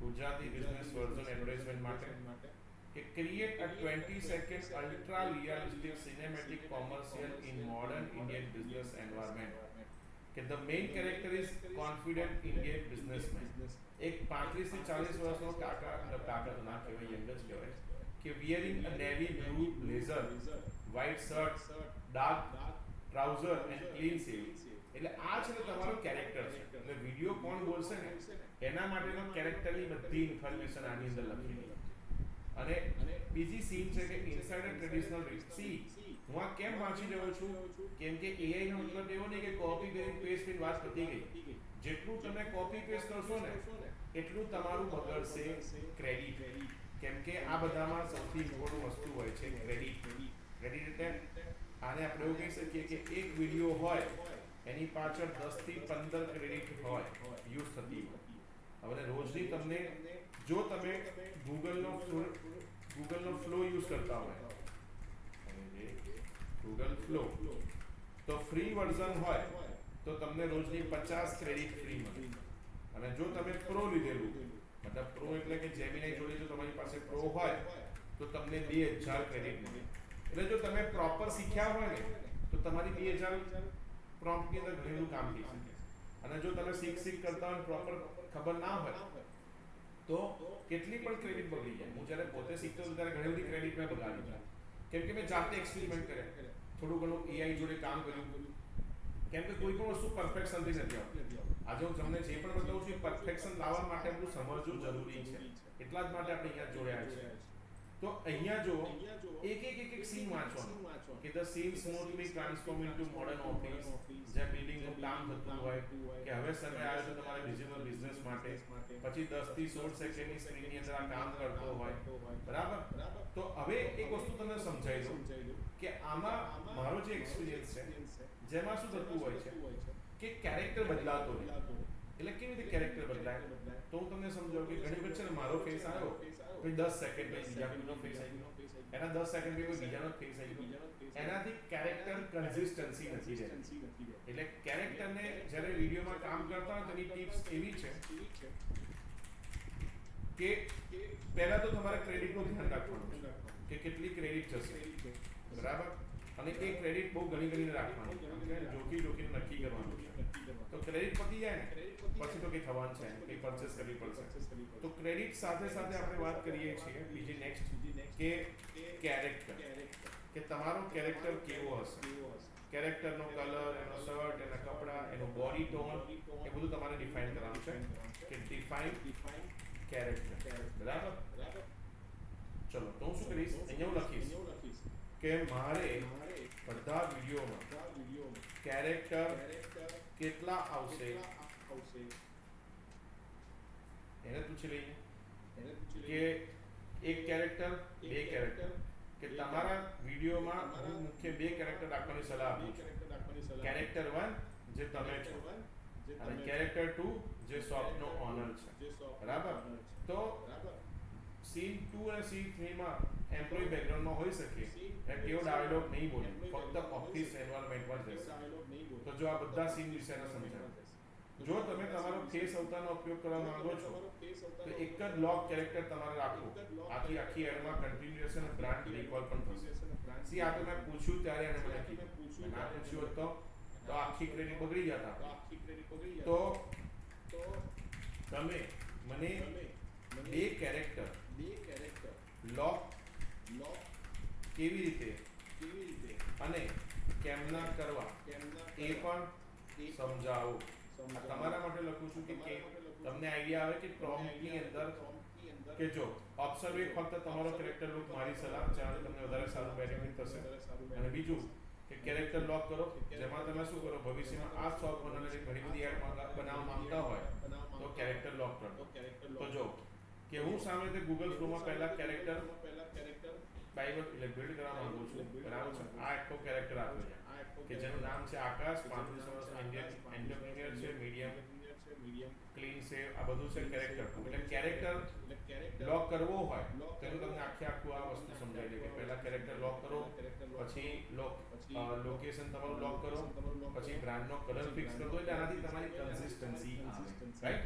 ગુજરાતી બિઝનેસ વર્ઝન એડવર્ટાઇઝમેન્ટ માટે કે create a 20 second ultra realistic cinematic commercial in modern Indian business environment. કે the main character is confident Indian businessman. એક 35 થી 40 વર્ષનો કાકા, મતલબ કાકા તો ના કહેવાય, યંગ જ કહેવાય, કે wearing a navy blue blazer, white shirt, dark trouser and clean shave. એટલે આ છે ને તમારો કેરેક્ટર છે. એટલે વિડીયો કોણ બોલશે ને એના માટેનો કેરેક્ટરની બધી ઇન્ફોર્મેશન આની અંદર લખેલી. અને બીજી સીન છે કે ઇનસાઇડ અ ટ્રેડિશનલ રીત. સી હું આ કેમ વાંચી રહ્યો છું? કેમ કે એઆઈ નો મતલબ એવો નહીં કે કોપી કરી પેસ્ટ કરીને વાત પતી ગઈ. જેટલું તમે કોપી પેસ્ટ કરશો ને એટલું તમારું બગડશે ક્રેડિટ. કેમ કે આ બધામાં સૌથી ઇમ્પોર્ટન્ટ વસ્તુ હોય છે ક્રેડિટ. ક્રેડિટ એટલે આને આપણે એવું કહી શકીએ કે એક વિડીયો હોય એની પાછળ 10 થી 15 ક્રેડિટ હોય યુઝ થતી હોય. હવે રોજની તમને, જો તમે ગૂગલનો ફ્લો યુઝ કરતા હોય, ગૂગલ ફ્લો, તો ફ્રી વર્ઝન હોય તો તમને રોજની 50 ક્રેડિટ ફ્રી મળે. અને જો તમે પ્રો લીધેલું, મતલબ પ્રો એટલે કે જેમિનાઈ જોડે જો તમારી પાસે પ્રો હોય તો તમને 2000 ક્રેડિટ મળે. એટલે જો તમે પ્રોપર શીખ્યા હોય ને તો તમારી 2000 પ્રોમ્પ્ટની અંદર ઘણું કામ થઈ શકે. અને જો તમે શીખ કરતા હોય, પ્રોપર ખબર ના હોય તો કેટલી પણ ક્રેડિટ બગડી જાય. હું જ્યારે પોતે શીખતો હતો ત્યારે ઘણી બધી ક્રેડિટ મેં બગાડી છે. કેમ કે મેં જાતે એક્સપેરિમેન્ટ કર્યા, થોડું ઘણું એઆઈ જોડે કામ કર્યું. કેમ કે કોઈ પણ વસ્તુ પરફેક્શનથી નથી આવતી. આજે હું તમને જે પણ બતાવું છું એ પરફેક્શન લાવવા માટે બધું સમજવું જરૂરી છે. એટલા જ માટે આપણે અહીંયા જોડ્યા છે. તો અહીંયા જો એક સીન વાંચવાનું કે the scene smoothly transform into modern office, જ્યાં બિલ્ડિંગનું કામ થતું હોય કે હવે સમય આવ્યો છે તમારે ડિજિટલ બિઝનેસ માટે. પછી 10 થી 16 સેકન્ડની સ્ક્રીનની અંદર આ કામ કરતો હોય, બરાબર. તો હવે એક વસ્તુ તમને સમજાઈ દઉં કે આમાં મારો જે એક્સપિરિયન્સ છે જેમાં શું થતું હોય છે કે કેરેક્ટર બદલાતો રહે. એટલે કેવી રીતે કેરેક્ટર બદલાય તો હું તમને સમજાવું કે ઘણી વખત છે ને મારો ફેસ આવ્યો પછી 10 સેકન્ડ પછી બીજા કોઈનો ફેસ આવી ગયો, એના 10 સેકન્ડ પછી કોઈ બીજાનો ફેસ આવી ગયો. એનાથી કેરેક્ટર કન્સિસ્ટન્સી નથી રહેતી. એટલે કેરેક્ટરને જ્યારે વિડીયોમાં કામ કરતા હોય તેની ટિપ્સ એવી છે કે પહેલા તો તમારે ક્રેડિટનું ધ્યાન રાખવાનું છે કે કેટલી ક્રેડિટ જશે, બરાબર. અને એ ક્રેડિટ બહુ ગણીને રાખવાનું, જોખીને નક્કી કરવાનું છે. તો ક્રેડિટ પતી જાય ને પછી તો કંઈ થવાનું છે, કંઈ પરચેસ કરવી પડશે. તો ક્રેડિટ સાથે સાથે આપણે વાત કરીએ છીએ બીજી નેક્સ્ટ કે કેરેક્ટર, કે તમારો કેરેક્ટર કેવો હશે. કેરેક્ટરનો કલર, એનો શર્ટ, એના કપડાં, એનું બોડી ટોન, એ બધું તમારે ડિફાઇન કરવાનું છે કે ડિફાઇન કેરેક્ટર, બરાબર. ચલો તો હું શું કરીશ, અહીંયા હું લખીશ કે મારે બધા વિડીયોમાં કેરેક્ટર કેટલા આવશે એને પૂછી લઈએ. કે એક કેરેક્ટર, બે કેરેક્ટર, કે તમારા વિડીયોમાં હું મુખ્ય બે કેરેક્ટર રાખવાની સલાહ આપું છું. કેરેક્ટર 1 જે તમે છો અને કેરેક્ટર 2 જે શોપનો ઓનર છે, બરાબર. તો સીન 2 અને સીન 3 માં એમ્પ્લોયી બેકગ્રાઉન્ડમાં હોઈ શકે એટલે કેવો ડાયલોગ નહીં બોલે, ફક્ત ઓફિસ એન્વાયરમેન્ટમાં જ રહેશે. તો જો આ બધા સીન વિશેને સમજાવો. જો તમે તમારો ફેસ અવતારનો ઉપયોગ કરવા માંગો છો તો એક જ લોક કેરેક્ટર તમારે રાખવું. આખી એડમાં કન્ટિન્યુએશન અને બ્રાન્ડ રિકોલ પણ થશે. સી આ તો મેં પૂછ્યું ત્યારે એને મને કીધું, ના પૂછ્યું હોત તો આખી ક્રેડિટ બગડી જતા. તો તમે મને બે કેરેક્ટર લોક કેવી રીતે અને કેમના કરવા એ પણ સમજાવો. તમારા માટે લખું છું કે તમને આઈડિયા આવે કે પ્રોમ્પ્ટની અંદર કે જો ઓપ્શન એક ફક્ત તમારો કેરેક્ટર લુક, મારી સલાહ જેનાથી તમને વધારે સારું બેનિફિટ થશે. અને બીજું કે કેરેક્ટર લોક કરો, જેમાં તમે શું કરો ભવિષ્યમાં આ શોપ બનાવીને ઘણી બધી એડ બનાવવા માંગતા હોય તો કેરેક્ટર લોક કરો. તો જો કે હું સામે તે ગૂગલ ફ્લોમાં પહેલા કેરેક્ટર બાય એટલે બિલ્ડ કરવા માંગુ છું, બરાબર છે. આ આખો કેરેક્ટર આપ્યો છે કે જેનું નામ છે આકાશ, 35 વર્ષનો ઇન્ડિયન એન્ટરપ્રિન્યોર છે, મીડિયમ ક્લીન છે. આ બધું છે કેરેક્ટર. એટલે કેરેક્ટર લોક કરવો હોય તો તમને આખું આ વસ્તુ સમજાવી દે કે પહેલા કેરેક્ટર લોક કરો, પછી લોકેશન તમારું લોક કરો, પછી બ્રાન્ડનો કલર ફિક્સ કરો. એટલે આનાથી તમારી કન્સિસ્ટન્સી આવે, રાઈટ.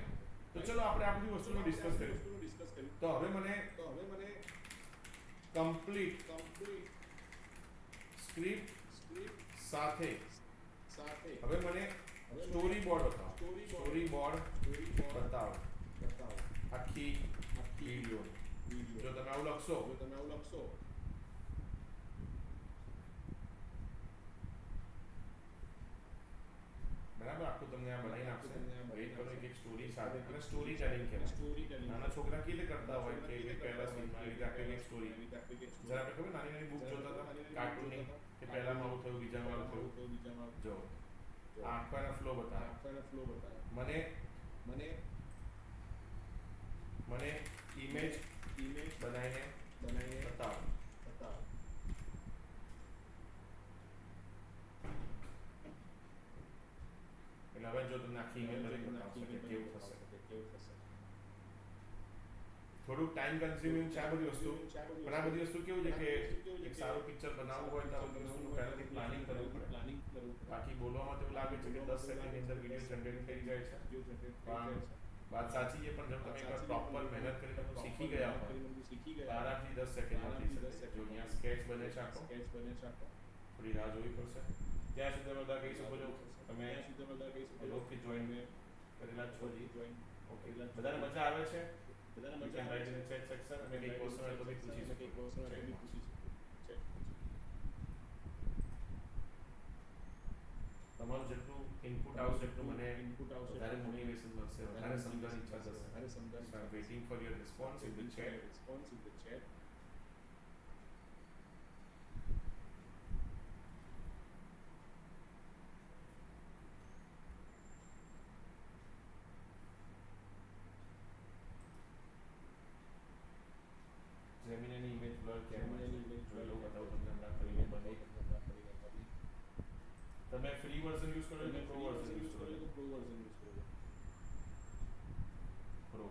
તો ચલો આપણે આ બધી વસ્તુનો ડિસ્કસ કરીએ. તો હવે મને કમ્પ્લીટ સ્ક્રિપ્ટ સાથે હવે મને સ્ટોરી બોર્ડ બતાવો. સ્ટોરી બોર્ડ બતાવો આખી વિડીયો. જો તમે આવું લખશો બરાબર, આખું તમને આ બનાવીને આપશે. વેઇટ કરો, એક સ્ટોરી સાથે અને સ્ટોરી ટેલિંગ કહેવાય. નાના છોકરા કેવી રીતે કરતા હોય કે પહેલા સીનમાં રીતે આખી એક સ્ટોરી. જરા આપણે ખબર નાની નાની બુક જોતા હતા કાર્ટૂનની કે પહેલામાં આવું થયું, બીજામાં આવું થયું. જો આ આખો ફ્લો બતાવે. મને ઇમેજ બનાવીને બતાવો. એટલે હવે જો તમને આખી ઇમેજ બતાવશે કે કેવું થશે. થોડુંક ટાઈમ કન્ઝ્યુમિંગ છે આ બધી વસ્તુ, પણ આ બધી વસ્તુ કેવું છે કે એક સારું પિક્ચર બનાવવું હોય તો આ બધી વસ્તુનું પહેલાથી પ્લાનિંગ કરવું પડે. બાકી બોલવામાં તો એવું લાગે છે કે 10 સેકન્ડની અંદર વિડીયો જનરેટ થઈ જાય છે, પણ વાત સાચી છે. પણ જો તમે એકવાર પ્રોપર મહેનત કરીને શીખી ગયા હોય તો આરામથી 10 સેકન્ડમાં થઈ શકે. જો અહીંયા સ્કેચ બને છે આખો, થોડી રાહ જોવી પડશે. ત્યાં સુધી બધા કહી શકો છો તમે રોજથી જોઈન કરેલા છો. ઓકે, બધાને મજા આવે છે? You can write in the chat section અને કઈ ક્વેશ્ચન હોય તો બી પૂછી શકો. તમારું જેટલું ઇનપુટ આવશે એટલું મને વધારે મોટિવેશન મળશે, વધારે સમજવાની ઈચ્છા થશે. So I'm waiting for your response in the chat. જેમિનીની ઇમેજ બ્લર કેમ હોય છે જોઈ લો, બતાવું તમને હમણાં કરીને બની. તમે ફ્રી વર્ઝન યુઝ કરો કે પ્રો વર્ઝન યુઝ કરો? પ્રો.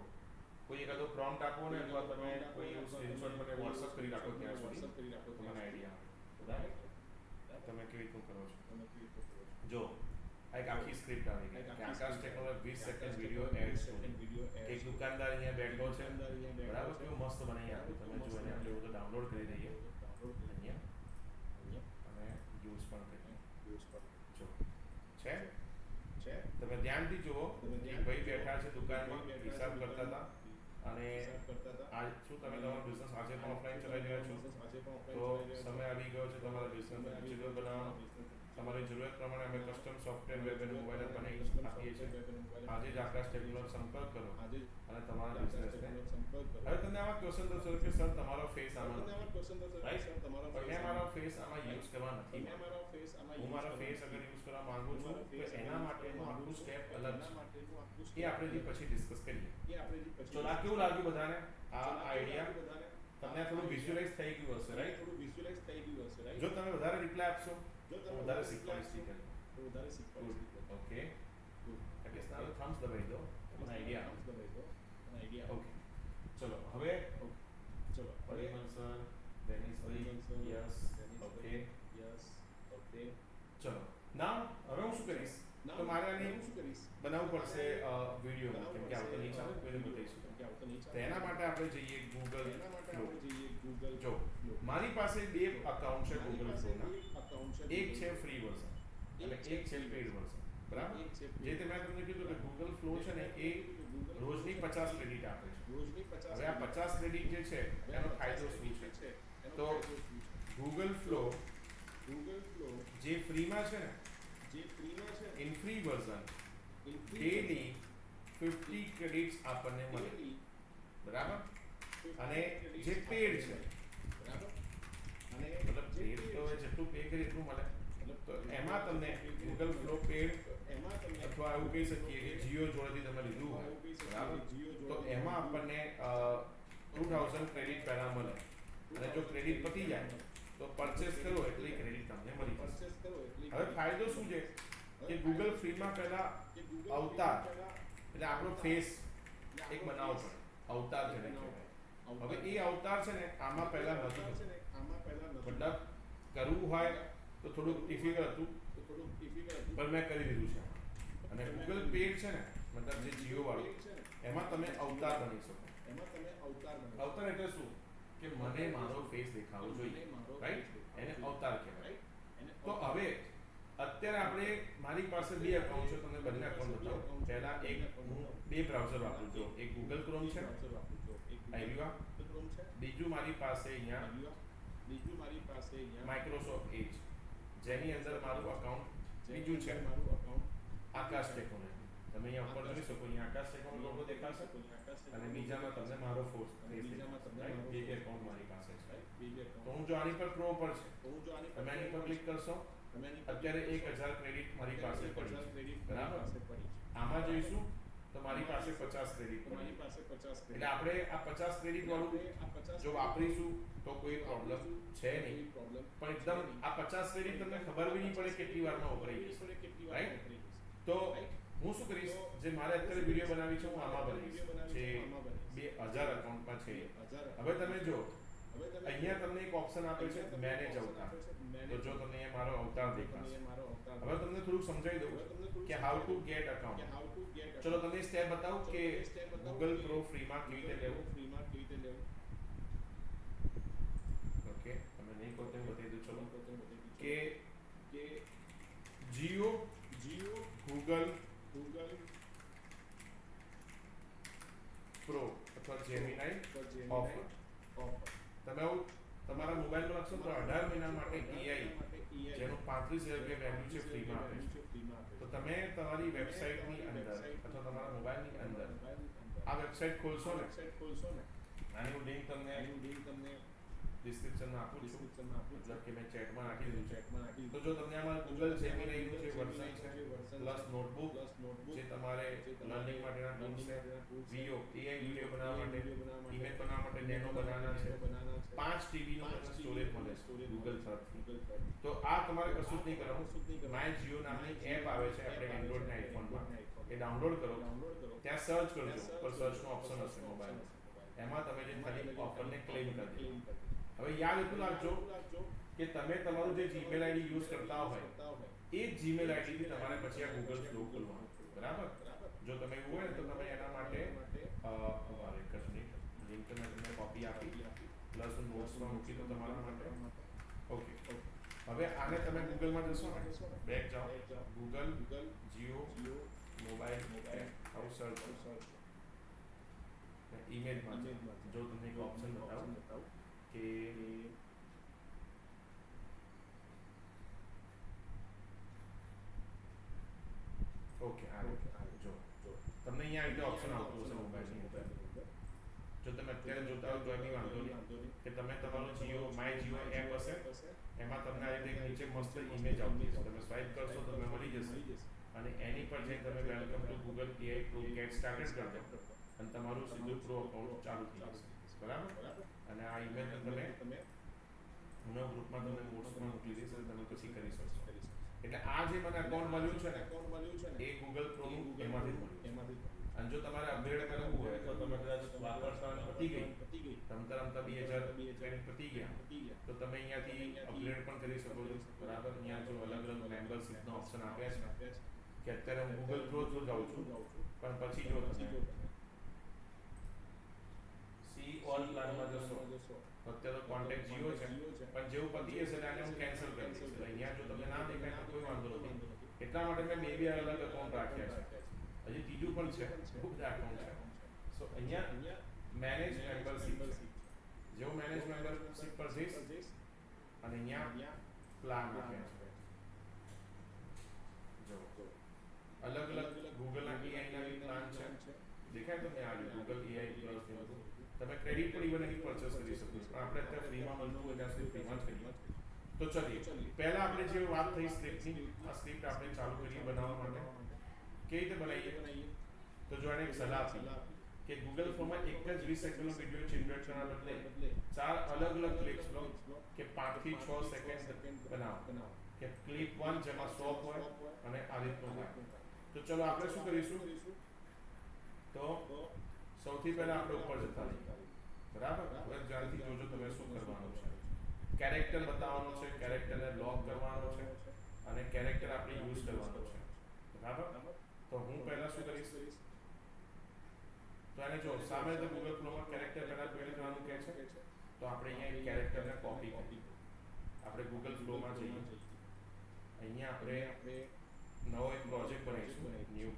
કોઈ એકાદો પ્રોમ્પ્ટ આપો ને, અથવા તમે કોઈ એવું સ્ક્રીનશોટ મને WhatsApp કરી રાખો ત્યાં સુધી તો મને આઈડિયા આવે. બરાબર, તમે કેવી રીતનું કરો છો. જો આ એક આખી સ્ક્રિપ્ટ આવી ગઈ કે Akash technology 20 second video ad story. એક દુકાનદાર અહીંયા બેઠો છે, બરાબર, કેવું મસ્ત બનાવી આપ્યું. તમે જો એને આપણે બધું ડાઉનલોડ કરી દઈએ અહીંયા અને યુઝ પણ કરીએ. જો છે, તમે ધ્યાનથી જુઓ. એક ભાઈ બેઠા છે દુકાનમાં, હિસાબ કરતા હતા. અને આ શું તમે તમારો બિઝનેસ આજે પણ ઓફલાઈન ચલાવી રહ્યા છો તો સમય આવી ગયો છે તમારા બિઝનેસને ડિજિટલ બનાવવાનો. તમારી જરૂરિયાત પ્રમાણે અમે કસ્ટમ સોફ્ટવેર વેબ અને મોબાઈલ એપ બનાવી આપીએ છીએ. આજે જ આકાશ ટેકનોલોજી સંપર્ક કરો અને તમારા બિઝનેસને. હવે તમને આમાં ક્વેશ્ચન થશે કે સર તમારો ફેસ આમાં રાઈટ, પણ મારો ફેસ આમાં યુઝ કરવા નથી. હું મારો ફેસ અગર યુઝ કરવા માંગુ છું તો એના માટેનું આખું સ્ટેપ અલગ છે. એ આપણે પછી ડિસ્કસ કરીએ. ચલો, આ કેવું લાગ્યું બધાને આ આઈડિયા? તમને થોડું વિઝ્યુઅલાઇઝ થઈ ગયું હશે રાઈટ? જો તમે વધારે રિપ્લાય આપશો તો વધારે શીખવાની સ્પીકર. ઓકે, એટલે સારો થમ્સ દબાઈ દો, તમને આઈડિયા. ઓકે, ચલો હવે પરિમલ સર, ડેનિસ ભાઈ, યસ, ઓકે. ચલો નામ હવે હું શું કરીશ તો મારે આની બનાવવું પડશે વિડીયો, કેમ કે આવતો નહીં ચાલે, કોઈને બતાવીશું. તો એના માટે આપણે જઈએ ગૂગલ ફ્લો. જો મારી પાસે બે અકાઉન્ટ છે ગૂગલ ફ્લોના. એક છે ફ્રી વર્ઝન અને એક છે પેઇડ વર્ઝન. બરાબર, જે મેં તમને કીધું કે ગૂગલ ફ્લો છે ને એ રોજની 50 ક્રેડિટ આપે છે. હવે આ 50 ક્રેડિટ જે છે એનો ફાયદો શું છે? તો ગૂગલ ફ્લો જે ફ્રીમાં છે ને, in free version daily 50 credits આપણને મળે. બરાબર, અને જે પેડ છે મતલબ પેડ તો જેટલું પે કરી એટલું મળે. તો એમાં તમને ગૂગલ ફ્લો પેડ અથવા એવું કહી શકીએ કે જીઓ જોડેથી તમે લીધું હોય, બરાબર, તો એમાં આપણને 2000 ક્રેડિટ પહેલા મળે. અને જો ક્રેડિટ પતી જાય તો પરચેસ કરો એટલે ક્રેડિટ તમને મળી જશે. હવે ફાયદો શું છે કે ગૂગલ ફ્રીમાં પહેલા અવતાર એટલે આપણો ફેસ એક બનાવવો પડે, અવતાર જેને કહેવાય. હવે એ અવતાર છે ને આમાં પહેલા નથી, મતલબ કરવું હોય તો થોડુંક ડિફિકલ્ટ હતું, પણ મેં કરી દીધું છે. અને ગૂગલ પેડ છે ને, મતલબ જે જીઓ વાળું, એમાં તમે અવતાર બની શકો. અવતાર એટલે શું કે મને મારો ફેસ દેખાવો જોઈએ, રાઈટ? એને અવતાર કહેવાય. તો હવે અત્યારે આપણે મારી પાસે બે એકાઉન્ટ છે, તમને બંને એકાઉન્ટ બતાવું. પહેલા એક હું બે બ્રાઉઝર વાપરું છું, એક ગૂગલ ક્રોમ છે આવ્યું, બીજું મારી પાસે અહીંયા માઇક્રોસોફ્ટ એજ, જેની અંદર મારું અકાઉન્ટ બીજું છે આકાશ ટેકનોલોજી. તમે અહીંયા ઉપર જોઈ શકો, અહીંયા આકાશ ટેકનોલોજી લોગો દેખાશે અને બીજામાં તમને મારો ફોર્સ બે એકાઉન્ટ મારી પાસે છે. તો હું જો આની પર પ્રો પર છે, તમે આની પર ક્લિક કરશો, અત્યારે 1000 ક્રેડિટ મારી પાસે પડી છે, બરાબર. આમાં જઈશું તો મારી પાસે 50 ક્રેડિટ પડી, એટલે આપણે આ 50 ક્રેડિટ વાળું જો વાપરીશું તો કોઈ પ્રોબ્લેમ છે નહીં, પણ એકદમ આ 50 ક્રેડિટ તમને ખબર બી નહીં પડે કેટલી વારમાં વપરાઈ જશે, રાઈટ. તો હું શું કરીશ, જે મારે અત્યારે વિડીયો બનાવી છે હું આમાં બનાવીશ, જે 2000 અકાઉન્ટમાં છે. હવે તમે જો અહીંયા તમને એક ઓપ્શન આપે છે મેનેજ અવતાર, તો જો તમને અહીંયા મારો અવતાર દેખાશે. હવે તમને થોડું સમજાવી દઉં કે હાઉ ટુ ગેટ અકાઉન્ટ. ચલો તમને સ્ટેપ બતાવું કે ગૂગલ પ્રો ફ્રીમાં કેવી રીતે લેવું. ઓકે, તમે નહીં કહો તો બતાવી દઉં. ચલો કે જીઓ ગૂગલ પ્રો અથવા જેમિનાઈ ઓફર. તમે આવું તમારા મોબાઈલમાં લખશો તો 18 મહિના માટે એઆઈ જેનું 35,000 વેલ્યુ છે ફ્રીમાં આપે છે. તો તમે તમારી વેબસાઇટની અંદર અથવા તમારા મોબાઈલની અંદર આ વેબસાઇટ ખોલશો ને, આની હું લિંક તમને ડિસ્ક્રિપ્શનમાં આપું છું, મતલબ કે મેં ચેટમાં નાખી દીધું છે. તો જો તમને આમાં ગૂગલ જેમિનાઈનું જે વર્ઝન છે પ્લસ નોટબુક જે તમારે લર્નિંગ માટેના ટૂલ્સ છે, વીઓ એઆઈ વિડિયો બનાવવા માટે, ઈમેલ બનાવવા માટે નેનો બનાવવાના છે, 5 TB નો તમને સ્ટોરેજ મળે છે ગૂગલ તરફથી. તો આ તમારે કશું જ નહીં કરવાનું, માય જીઓ નામની એપ આવે છે આપણે એન્ડ્રોઇડ ને આઈફોનમાં, એ ડાઉનલોડ કરો, ત્યાં સર્ચ કરજો, ઉપર સર્ચનો ઓપ્શન હશે મોબાઈલમાં, એમાં તમે જે ખાલી ઓફરને ક્લેમ કરી દો. હવે યાદ એટલું રાખજો કે તમે તમારું જે જીમેલ આઈડી યુઝ કરતા હોય એ જ જીમેલ આઈડી થી તમારે પછી આ ગૂગલ ફ્લો ખોલવાનું, બરાબર. જો તમે એવું હોય ને તો તમે એના માટે એક જ મિનિટ, લિંક મેં તમને કોપી આપી પ્લસ હું નોટ્સમાં મૂકી દઉં તમારા માટે. ઓકે, હવે આને તમે ગૂગલમાં જશો ને, બેક જાઓ, ગૂગલ જીઓ મોબાઈલ એપ આવું સર્ચ ઈમેજમાં જો તમને એક ઓપ્શન બતાવું કે ઓકે આ જો તમને અહીંયા રીતે ઓપ્શન આવતું હશે મોબાઈલની અંદર. જો તમે અત્યારે જોતા હો તો એની વાંધો નહીં કે તમે તમારું જીઓ માય જીઓ એપ હશે એમાં તમને આ રીતે નીચે મસ્ત ઇમેજ આવતી હશે, તમે સ્વાઇપ કરશો તો તમને મળી જશે અને એની પર જઈને તમે welcome to Google AI pro gate started કરી દો અને તમારું સીધું પ્રો અકાઉન્ટ ચાલુ થઈ જશે, બરાબર. અને આ ઇમેજ તમે હું ગ્રુપમાં તમને નોટ્સમાં મોકલી દઈશ, તમે પછી કરી શકશો. એટલે આ જે મને અકાઉન્ટ મળ્યું છે ને એ ગૂગલ પ્રોનું એમાંથી મળ્યું. અને જો તમારે અપગ્રેડ કરવું હોય તો તમે કદાચ વાપરતા પતી ગઈ, રમતા 2000 ક્રેડિટ પતી ગયા તો તમે અહીંયાથી અપગ્રેડ પણ કરી શકો છો, બરાબર. અહીંયા જો અલગ અલગ મેમ્બરશિપનો ઓપ્શન આપ્યા છે કે અત્યારે હું ગૂગલ પ્રો થ્રુ જાઉં છું, પણ પછી જો તમે સી ઓલ પ્લાનમાં જશો અત્યારે તો કોન્ટેક્ટ જીઓ છે, પણ જેવું પતી જશે એટલે આને હું કેન્સલ કરી દઈશ. એટલે અહીંયા જો તમને ના દેખાય તો કોઈ વાંધો નથી, એટલા માટે મેં બે અલગ અકાઉન્ટ રાખ્યા છે, હજી ત્રીજું પણ છે, બહુ બધા અકાઉન્ટ છે. સો અહીંયા મેનેજ મેમ્બરશિપ છે, જેવું મેનેજ મેમ્બરશિપ પર જઈશ અને અહીંયા પ્લાન રાખ્યા છે. જો અલગ અલગ ગૂગલના એઆઈના બી પ્લાન છે, દેખાય તમને આ ગૂગલ એઆઈ પ્લસ ને બધું. તમે ક્રેડિટ પર ઇવન અહીં પરચેસ કરી શકો છો, પણ આપણે અત્યારે ફ્રીમાં મળતું હોય ત્યાં સુધી ફ્રીમાં જ કરીએ. તો ચલીએ, પહેલા આપણે જે વાત થઈ સ્ક્રિપ્ટની, આ સ્ક્રિપ્ટ આપણે ચાલુ કરીએ બનાવવા માટે. કેવી રીતે બનાવીએ? તો જો આને એક સલાહ આપી કે ગૂગલ ફોર્મમાં એક જ 20 સેકન્ડનો વિડીયો જનરેટ કરવા બદલે 4 અલગ અલગ ક્લિપ્સ લો કે 5 થી 6 સેકન્ડ બનાવો, કે ક્લિપ 1 જેમાં સ્ટોપ હોય અને આ રીતનું થાય. તો ચલો આપણે શું કરીશું, તો સૌથી પહેલા આપણે ઉપર જતા રહીએ, બરાબર. હવે ધ્યાનથી જોજો તમે શું કરવાનું છે. કેરેક્ટર બતાવવાનું છે, કેરેક્ટરને લોક કરવાનો છે અને કેરેક્ટર આપણે યુઝ કરવાનો છે, બરાબર. તો હું પહેલા શું કરીશ, તો એને જો સામે તો ગૂગલ ક્રોમમાં કેરેક્ટર પહેલા બિલ્ડ કરવાનું કહે છે, તો આપણે અહીંયા એક કેરેક્ટરને કોપી કરી, આપણે ગૂગલ ફ્લોમાં જઈએ, અહીંયા આપણે નવો એક પ્રોજેક્ટ બનાવીશું, ન્યૂ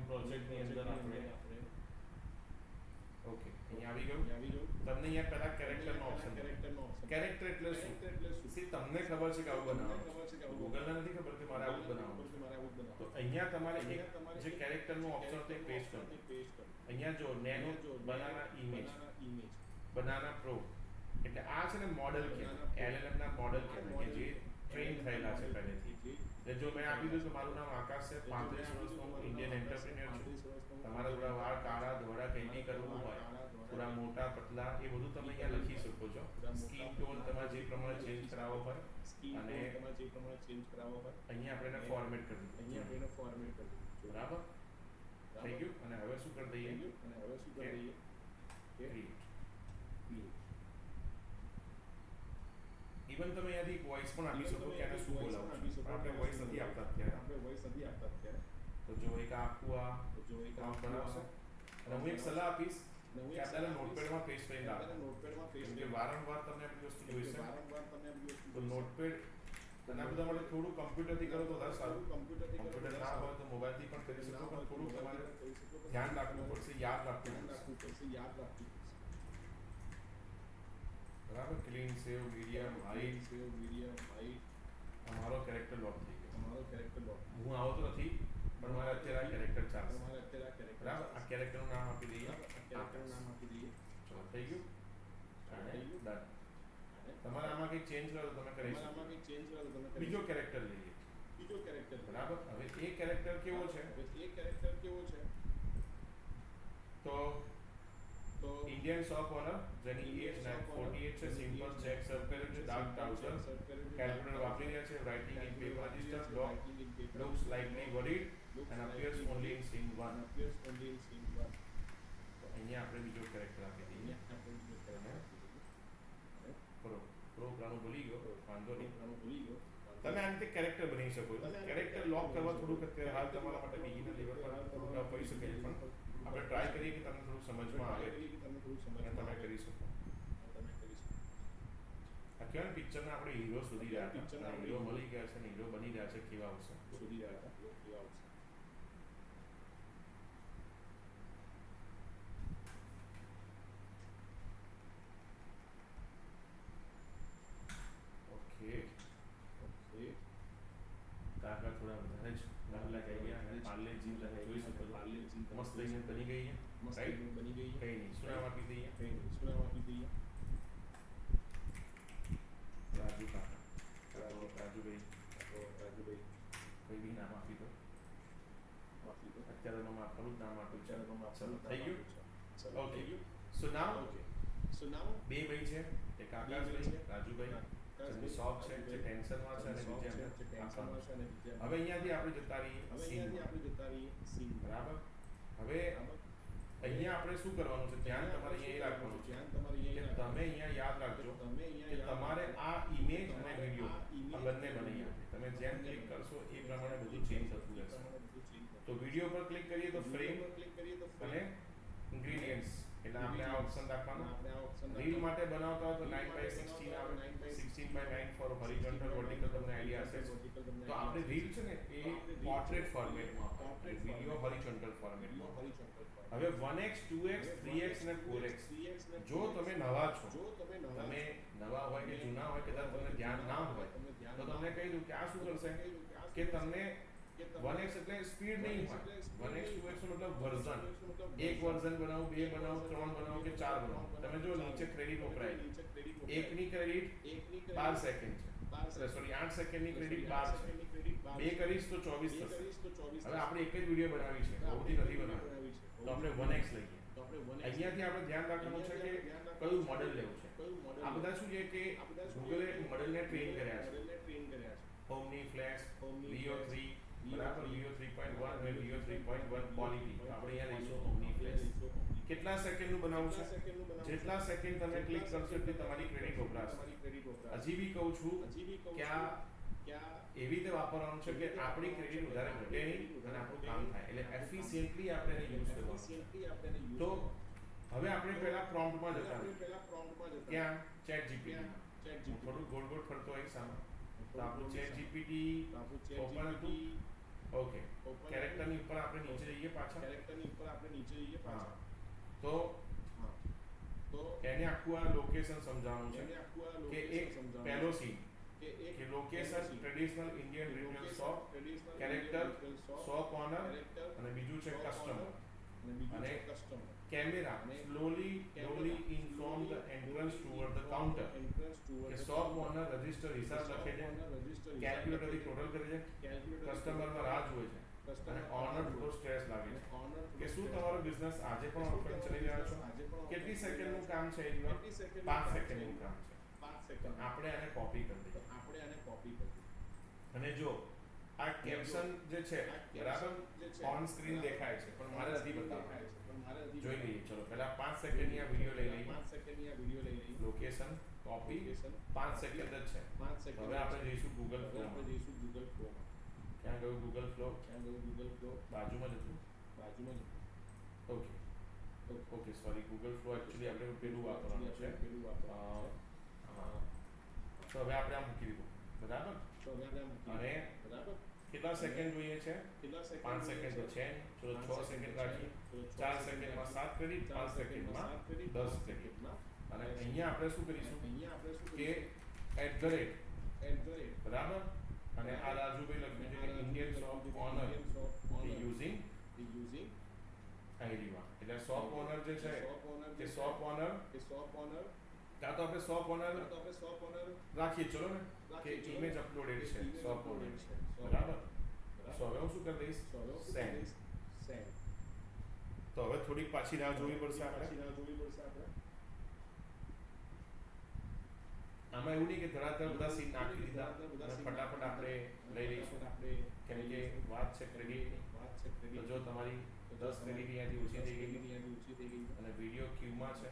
પ્રોજેક્ટની અંદર આપણે ઓકે અહીંયા આવી ગયું. તમને અહીંયા પહેલા કેરેક્ટરનો ઓપ્શન કેરેક્ટર એટલે શું? સી તમને ખબર છે કે આવું બનાવવાનું છે, ગૂગલને નથી ખબર કે મારે આવું બનાવવાનું છે. તો અહીંયા તમારે એક જે કેરેક્ટરનું ઓપ્શન તે પેસ્ટ કરો. અહીંયા જો nano banana image banana pro એટલે આ છે ને મોડેલ કહેવાય, LLM ના મોડેલ કહેવાય કે જે ટ્રેન થયેલા છે પહેલેથી. એટલે જો મેં આપી દીધું કે મારું નામ આકાશ છે, 35 વર્ષનો હું ઇન્ડિયન એન્ટરપ્રિન્યોર છું, તમારા થોડા વાળ કાળા ધોળા કંઈ બી કરવું હોય, થોડા મોટા પતલા એ બધું તમે અહીંયા લખી શકો છો. સ્કિન ટોન તમારે જે પ્રમાણે ચેન્જ કરાવવો હોય અને અહીંયા આપણે એને ફોર્મેટ કરી દઈએ. બરાબર થઈ ગયું. અને હવે શું કરી દઈએ ક્રિએટ. ઇવન તમે અહીંયાથી વોઇસ પણ આપી શકો કે આને શું બોલાવું છું, પણ આપણે વોઇસ નથી આપતા અત્યારે. તો જો એક આખું આ બનાવશે અને હું એક સલાહ આપીશ કે આપણે નોટપેડમાં પેસ્ટ કરીને રાખો, કેમ કે વારંવાર તમને આ બધી વસ્તુ જોઈશે. તો નોટપેડ અને આ બધા માટે થોડું કમ્પ્યુટરથી કરો તો વધારે સારું. કમ્પ્યુટર ના હોય તો મોબાઈલથી પણ કરી શકો, પણ થોડું તમારે ધ્યાન રાખવું પડશે, યાદ રાખવું પડશે. બરાબર. ક્લીન સેવ મીડિયમ હાઈટ. અમારો કેરેક્ટર લોક થઈ ગયો. હું આવો તો નથી પણ મારે અત્યારે આ કેરેક્ટર ચાલશે. બરાબર. આ કેરેક્ટરનું નામ આપી દઈએ. ચલો થઈ ગયું અને ડન. તમારે આમાં કંઈ ચેન્જ કરો તો તમે કરી શકો. બીજો કેરેક્ટર લઈએ. બરાબર. હવે એ કેરેક્ટર કેવો છે? તો ઇન્ડિયન શોપ ઓનર જેની એજ 48 છે, સિમ્પલ ચેક સર્વ કર્યું છે, ડાર્ક ટ્રાઉઝર, કેલ્ક્યુલેટર વાપરી રહ્યા છે, writing in paper register, dog looks slightly worried and appears only in scene 1. તો અહીંયા આપણે બીજો કેરેક્ટર આપી દઈએ. પ્રોગ્રામ ભૂલી ગયો, વાંધો નહીં. તમે આ રીતે કેરેક્ટર બની શકો છો. કેરેક્ટર લોક કરવા થોડુંક અત્યારે હાલ તમારા માટે બિગિનર લેવલ પર થોડુંક ટફ હોઈ શકે છે, પણ આપણે ટ્રાય કરીએ કે તમને થોડું સમજમાં આવે અને તમે કરી શકો. આ કહેવાય પિક્ચરના આપણે હીરો શોધી રહ્યા હતા, હીરો મળી ગયા છે ને હીરો બની રહ્યા છે, કેવા આવશે ઓકે. કાકા થોડા વધારે જ લાગલા થઈ ગયા અને પાર્લે જી તમે જોઈ શકો છો મસ્ત અહીંયા બની ગઈ છે. રાઈટ. કંઈ નહીં, શું નામ આપી દઈએ? રાજુ કાકા. રાજુભાઈ કોઈ બી નામ આપી દો. અત્યારે મેં આપણું જ નામ આપ્યું છે. ચલો થઈ ગયું. ઓકે. સો નાઉ બે ભાઈ છે, એક આકાશભાઈ, રાજુભાઈ. જેમની શોપ છે, જે ટેન્શનમાં છે અને બીજા હવે અહીંયાથી આપણે જતા રહીએ સીન. બરાબર. હવે અહીંયા આપણે શું કરવાનું છે? ધ્યાન તમારે અહીંયા એ રાખવાનું છે કે તમે અહીંયા યાદ રાખજો કે તમારે આ ઇમેજ અને વિડીયો આ બંને બની આપે. તમે જેમ ક્લિક કરશો એ પ્રમાણે બધું ચેન્જ થતું રહેશે. તો વિડીયો પર ક્લિક કરીએ તો ફ્રેમ અને ઇન્ગ્રેડિયન્ટ્સ એટલે આપણે આ ઓપ્શન રાખવાનું. રીલ માટે બનાવતા હોય તો 9:16 આવે, 16:9 ફોર હોરિઝોન્ટલ વર્ટિકલ તમને આઈડિયા હશે. તો આપણે રીલ છે ને એ પોર્ટ્રેટ ફોર્મેટમાં, વિડીયો હોરિઝોન્ટલ ફોર્મેટમાં. હવે 1x 2x 3x અને 4x જો તમે નવા છો, તમે નવા હોય કે જૂના હોય કે તમને ધ્યાન ના હોય તો તમને કહી દઉં કે આ શું કરશે કે તમને 1x એટલે સ્પીડ નહીં હોય, 1x 2x નો મતલબ વર્ઝન. એક વર્ઝન બનાવો, બે બનાવો, ત્રણ બનાવો કે ચાર બનાવો. તમે જો નીચે ક્રેડિટ વપરાય, એકની ક્રેડિટ 12 સેકન્ડ છે, સોરી 8 સેકન્ડની ક્રેડિટ 12 છે, બે કરીશ તો 24 થશે. હવે આપણે એક જ વિડીયો બનાવી છે, બહુથી નથી બનાવી, તો આપણે 1x લઈએ. અહીંયાથી આપણે ધ્યાન રાખવાનું છે કે કયું મોડેલ લેવું છે. આ બધા શું છે કે ગૂગલે મોડેલને ટ્રેન કર્યા છે. ઓમની ફ્લેશ, લિયો 3 બરાબર, લિયો 3.1 અને લિયો 3.1 ક્વોલિટી. આપણે અહીંયા લઈશું ઓમની ફ્લેશ. કેટલા સેકન્ડનું બનાવવું છે? જેટલા સેકન્ડ તમે ક્લિક કરશો એટલી તમારી ક્રેડિટ વપરાશે. હજી બી કહું છું કે આ એવી રીતે વાપરવાનું છે કે આપણી ક્રેડિટ વધારે ઘટે નહીં અને આપણું કામ થાય. એટલે એફિશિયન્ટલી આપણે એને યુઝ કરવાનું છે. તો હવે આપણે પહેલા પ્રોમ્પ્ટમાં જતા ક્યાં ચેટ જીપીટી હું થોડું ગોળ ગોળ ફરતો હોઈશ આમાં તો આપણું ચેટ જીપીટી ઓપન હતું ઓકે કેરેક્ટરની ઉપર આપણે નીચે જઈએ પાછા હા તો એને આખું આ લોકેશન સમજાવવાનું છે કે એક પહેલો સીન કે location traditional Indian retail shop character shop owner અને બીજું છે કસ્ટમર અને camera slowly inform the entrance toward the counter કે શોપ ઓનર રજિસ્ટર હિસાબ લખે છે કેલ્ક્યુલેટર થી ટોટલ કરે છે કસ્ટમરમાં રાહ જુએ છે અને ઓનર થોડો સ્ટ્રેસ લાગે છે કે શું તમારો બિઝનેસ આજે પણ ઓફલાઈન ચલી રહ્યા છો કેટલી સેકન્ડનું કામ છે એ 5 સેકન્ડનું કામ છે આપણે આને કોપી કરી દઈએ અને જો આ કેપ્શન જે છે બરાબર ઓન સ્ક્રીન દેખાય છે પણ મારે નથી બતાવવાનું જોઈ લઈએ ચલો પહેલા 5 સેકન્ડની આ વિડિયો લઈ લઈએ લોકેશન કોપી 5 સેકન્ડ જ છે હવે આપણે જઈશું ગૂગલ ફ્લોમાં ક્યાં ગયું ગૂગલ ફ્લો બાજુમાં જ હતું okay okay sorry Google flow actually આપણે પેલું વાપરવાનું છે તો હવે આપણે આ મૂકી દીધું બરાબર અને કેટલા સેકન્ડ જોઈએ છે 5 સેકન્ડ તો છે ચલો 6 સેકન્ડ કાઢીએ 4 સેકન્ડમાં 7 ક્રેડિટ 5 સેકન્ડમાં 10 ક્રેડિટ અને અહીંયા આપણે શું કરીશું કે @ બરાબર અને આ રાજુભાઈ લખ્યું છે કે ઇન્ડિયન શોપ ઓનર યુઝિંગ આઈડીમાં એટલે શોપ ઓનર જે છે કે શોપ ઓનર કાં તો આપણે શોપ ઓનર રાખીએ ચલો ને કે ઇમેજ અપલોડેડ છે શોપ ઓનર બરાબર સો હવે હું શું કરી દઈશ સેન્ડ તો હવે થોડીક પાછી રાહ જોવી પડશે આપણે આમાં એવું નહીં કે ધડાધડ બધા સીન નાખી દીધા અને ફટાફટ આપણે લઈ લઈશું કેમ કે વાત છે ક્રેડિટની તો જો તમારી 10 ક્રેડિટ અહીંયાથી ઓછી થઈ ગઈ અને વિડીયો ક્યુમાં છે